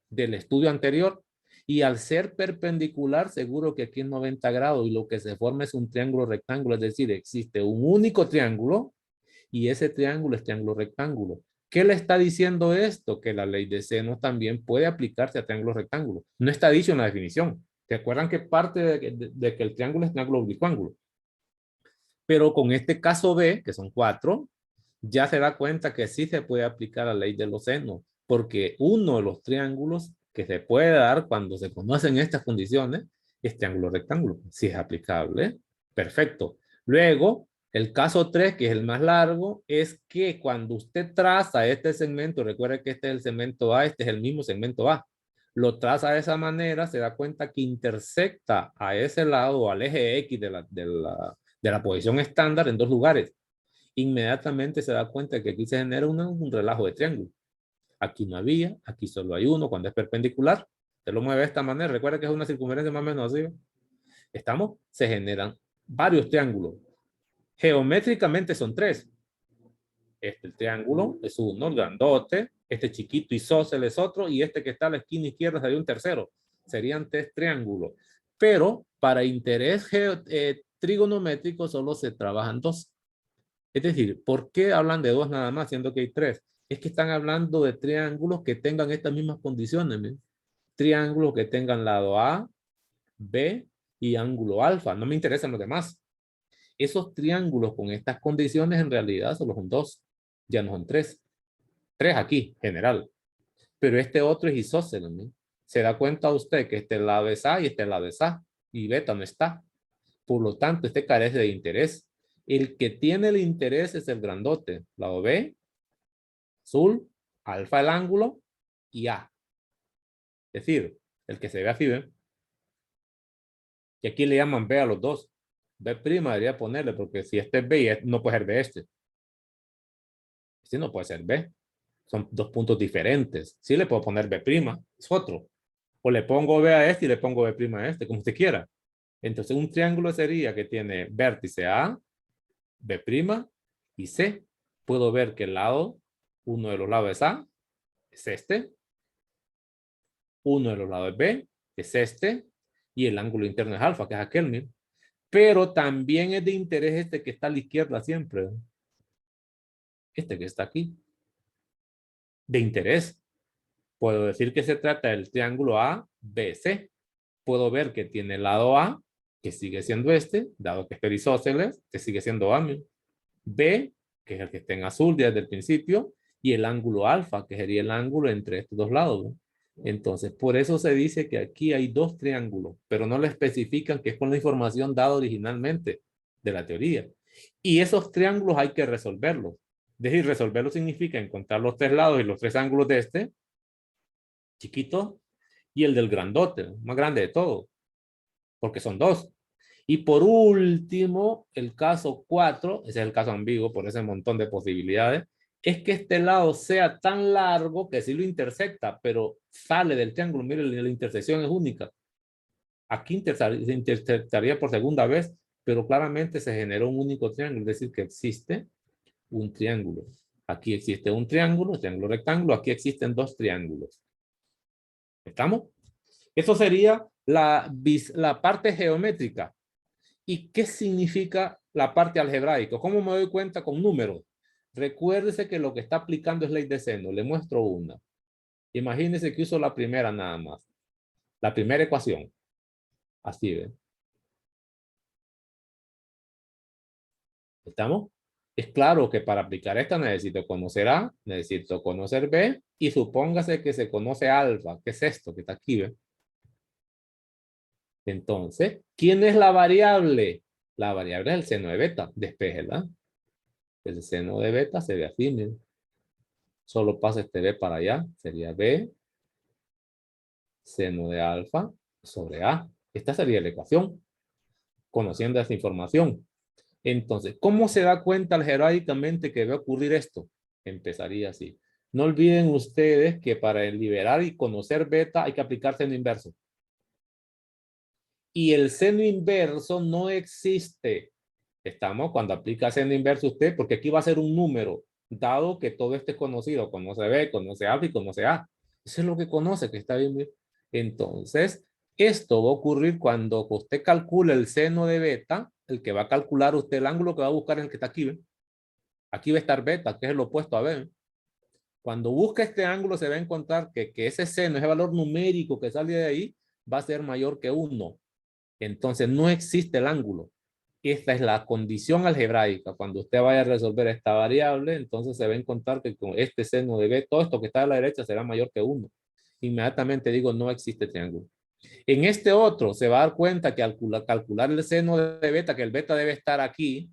del estudio anterior. Y al ser perpendicular, seguro que aquí es 90 grados y lo que se forma es un triángulo rectángulo. Es decir, existe un único triángulo y ese triángulo es triángulo rectángulo. ¿Qué le está diciendo esto? Que la ley de seno también puede aplicarse a triángulos rectángulos. No está dicho en la definición. ¿Se acuerdan que parte de que el triángulo es triángulo oblicuángulo? Pero con este caso B, que son 4, ya se da cuenta que sí se puede aplicar la ley de los senos, porque uno de los triángulos que se puede dar cuando se conocen estas condiciones es triángulo rectángulo. Si es aplicable, perfecto. Luego, el caso 3, que es el más largo, es que cuando usted traza este segmento, recuerde que este es el segmento A, este es el mismo segmento A, lo traza de esa manera, se da cuenta que intersecta a ese lado o al eje X de la posición estándar en dos lugares. Inmediatamente se da cuenta que aquí se genera un relajo de triángulo. Aquí no había, aquí solo hay uno cuando es perpendicular. Se lo mueve de esta manera, recuerda que es una circunferencia más o menos así. ¿Estamos? Se generan varios triángulos. Geométricamente son 3. El triángulo es uno, el grandote, este chiquito isósceles es otro, y este que está a la esquina izquierda sería un tercero. Serían 3 triángulos. Pero para interés trigonométrico solo se trabajan 2. Es decir, ¿por qué hablan de 2 nada más, siendo que hay 3? Es que están hablando de triángulos que tengan estas mismas condiciones. ¿Ven? Triángulos que tengan lado A, B y ángulo alfa. No me interesan los demás. Esos triángulos con estas condiciones en realidad solo son 2. Ya no son 3. 3 aquí, general. Pero este otro es isósceles. ¿no? Se da cuenta usted que este lado es A y este lado es A. Y beta no está. Por lo tanto, este carece de interés. El que tiene el interés es el grandote. Lado B, azul, alfa el ángulo y A. Es decir, el que se ve así, ¿ven? Y aquí le llaman B a los dos. B' debería ponerle, porque si este es B, no puede ser B este. Este no puede ser B. Son 2 puntos diferentes. Sí le puedo poner B', es otro. O le pongo B a este y le pongo B' a este, como usted quiera. Entonces un triángulo sería que tiene vértice A, B' y C. Puedo ver que el lado, uno de los lados es A, es este. Uno de los lados es B, es este. Y el ángulo interno es alfa, que es aquel mismo. Pero también es de interés este que está a la izquierda siempre. Este que está aquí. De interés. Puedo decir que se trata del triángulo ABC. Puedo ver que tiene el lado A, que sigue siendo este, dado que es perisósceles, que sigue siendo A. B, que es el que está en azul desde el principio, y el ángulo alfa, que sería el ángulo entre estos dos lados. ¿no? Entonces, por eso se dice que aquí hay 2 triángulos, pero no le especifican que es con la información dada originalmente de la teoría. Y esos triángulos hay que resolverlos. Es decir, resolverlos significa encontrar los 3 lados y los 3 ángulos de este, chiquito, y el del grandote, más grande de todo, porque son 2. Y por último, el caso 4, ese es el caso ambiguo por ese montón de posibilidades, es que este lado sea tan largo que sí lo intersecta, pero sale del triángulo. Miren, la intersección es única. Aquí se intersectaría por segunda vez, pero claramente se generó un único triángulo, es decir, que existe un triángulo. Aquí existe un triángulo rectángulo, aquí existen 2 triángulos. ¿Estamos? Eso sería la parte geométrica. ¿Y qué significa la parte algebraica? ¿Cómo me doy cuenta con números? Recuérdese que lo que está aplicando es ley de seno. Le muestro una. Imagínese que uso la primera nada más. La primera ecuación. Así ven. ¿Estamos? Es claro que para aplicar esta necesito conocer A, necesito conocer B y supóngase que se conoce alfa. ¿Qué es esto que está aquí? ¿Ven? Entonces, ¿quién es la variable? La variable es el seno de beta. Despéjela. El seno de beta se ve así, miren. Solo pasa este B para allá. Sería B seno de alfa sobre A. Esta sería la ecuación. Conociendo esta información. Entonces, ¿cómo se da cuenta algebraicamente que va a ocurrir esto? Empezaría así. No olviden ustedes que para liberar y conocer beta hay que aplicar seno inverso. Y el seno inverso no existe. Estamos cuando aplica seno inverso usted, porque aquí va a ser un número, dado que todo este es conocido, conoce B, conoce alfa y conoce A. Eso es lo que conoce, que está bien. Entonces, esto va a ocurrir cuando usted calcule el seno de beta, el que va a calcular usted, el ángulo que va a buscar es el que está aquí. ¿ven? Aquí va a estar beta, que es el opuesto a B. Cuando busque este ángulo se va a encontrar que ese seno, ese valor numérico que sale de ahí, va a ser mayor que 1. Entonces no existe el ángulo. Esta es la condición algebraica. Cuando usted vaya a resolver esta variable, entonces se va a encontrar que con este seno de B, todo esto que está a la derecha será mayor que 1. Inmediatamente digo, no existe triángulo. En este otro se va a dar cuenta que al calcular el seno de beta, que el beta debe estar aquí,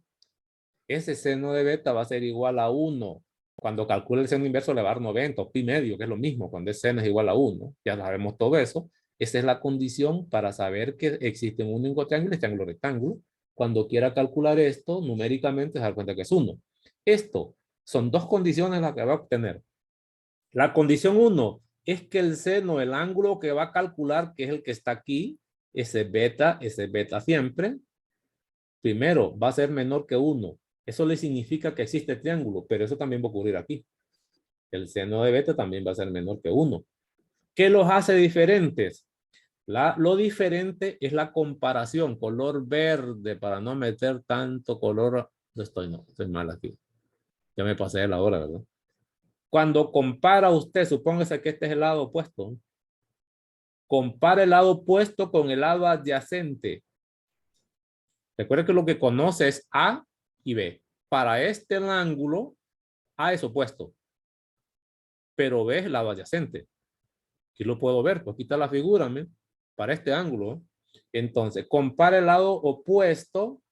ese seno de beta va a ser igual a 1. Cuando calcule el seno inverso le va a dar 90 o pi medio, que es lo mismo, cuando el seno es igual a 1. Ya sabemos todo eso. Esa es la condición para saber que existe un único triángulo y triángulo rectángulo. Cuando quiera calcular esto, numéricamente se da cuenta que es 1. Esto son 2 condiciones las que va a obtener. La condición 1 es que el seno, el ángulo que va a calcular, que es el que está aquí, ese beta siempre, primero va a ser menor que 1. Eso le significa que existe triángulo, pero eso también va a ocurrir aquí. El seno de beta también va a ser menor que 1. ¿Qué los hace diferentes? Lo diferente es la comparación, color verde, para no meter tanto color. Estoy mal aquí. Ya me pasé de la hora, ¿verdad? Cuando compara usted, supóngase que este es el lado opuesto. Compara el lado opuesto con el lado adyacente. Recuerde que lo que conoce es A y B. Para este ángulo, A es opuesto, pero B es el lado adyacente. Aquí lo puedo ver, pues aquí está la figura, ¿me? Para este ángulo. Entonces, compara el lado opuesto,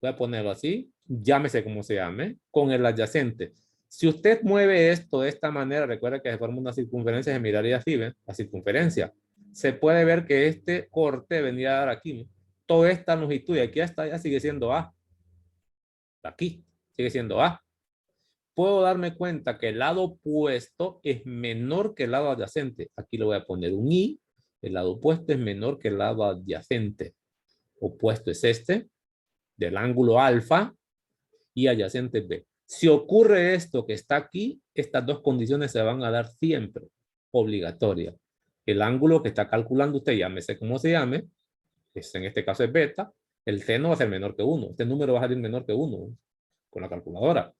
voy a ponerlo así, llámese como se llame, con el adyacente. Si usted mueve esto de esta manera, recuerda que se forma una circunferencia, se miraría así, ¿ven? La circunferencia. Se puede ver que este corte vendría a dar aquí, ¿no? Toda esta longitud, y aquí hasta allá sigue siendo A. Aquí sigue siendo A. Puedo darme cuenta que el lado opuesto es menor que el lado adyacente. Aquí le voy a poner un I. El lado opuesto es menor que el lado adyacente. Opuesto es este, del ángulo alfa, y adyacente es B. Si ocurre esto que está aquí, estas dos condiciones se van a dar siempre, obligatoria. El ángulo que está calculando usted, llámese como se llame, en este caso es beta, el seno va a ser menor que 1. Este número va a salir menor que 1 con la calculadora.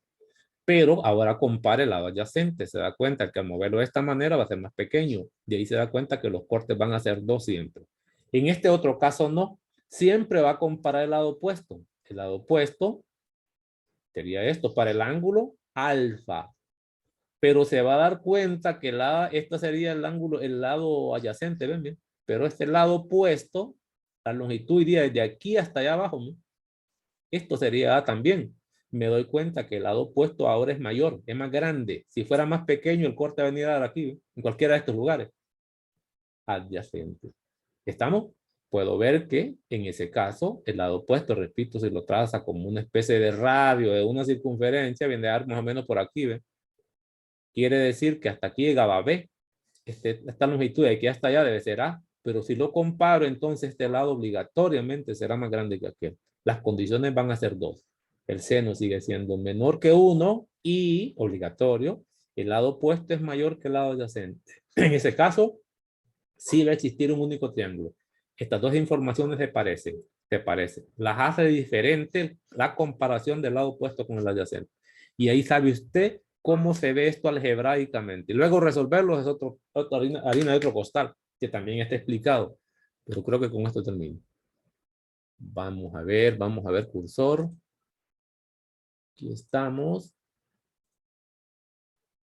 Pero ahora compare el lado adyacente. Se da cuenta que al moverlo de esta manera va a ser más pequeño. De ahí se da cuenta que los cortes van a ser 2 siempre. En este otro caso no. Siempre va a comparar el lado opuesto. El lado opuesto sería esto para el ángulo alfa. Pero se va a dar cuenta que este sería el ángulo, el lado adyacente. ¿Ven bien? Pero este lado opuesto, la longitud iría desde aquí hasta allá abajo, ¿no? Esto sería A también. Me doy cuenta que el lado opuesto ahora es mayor, es más grande. Si fuera más pequeño, el corte vendría a dar aquí, en cualquiera de estos lugares. Adyacente. ¿Estamos? Puedo ver que en ese caso, el lado opuesto, repito, si lo traza como una especie de radio de una circunferencia, viene a dar más o menos por aquí, ¿ve? Quiere decir que hasta aquí llegaba B. Esta longitud de aquí hasta allá debe ser A. Pero si lo comparo, entonces este lado obligatoriamente será más grande que aquel. Las condiciones van a ser 2. El seno sigue siendo menor que 1 y, obligatorio, el lado opuesto es mayor que el lado adyacente. En ese caso, sí va a existir un único triángulo. Estas dos informaciones se parecen. Las hace diferentes la comparación del lado opuesto con el adyacente. Y ahí sabe usted cómo se ve esto algebraicamente. Y luego resolverlo es otra harina de otro costal, que también está explicado. Pero creo que con esto termino. Vamos a ver cursor. Aquí estamos.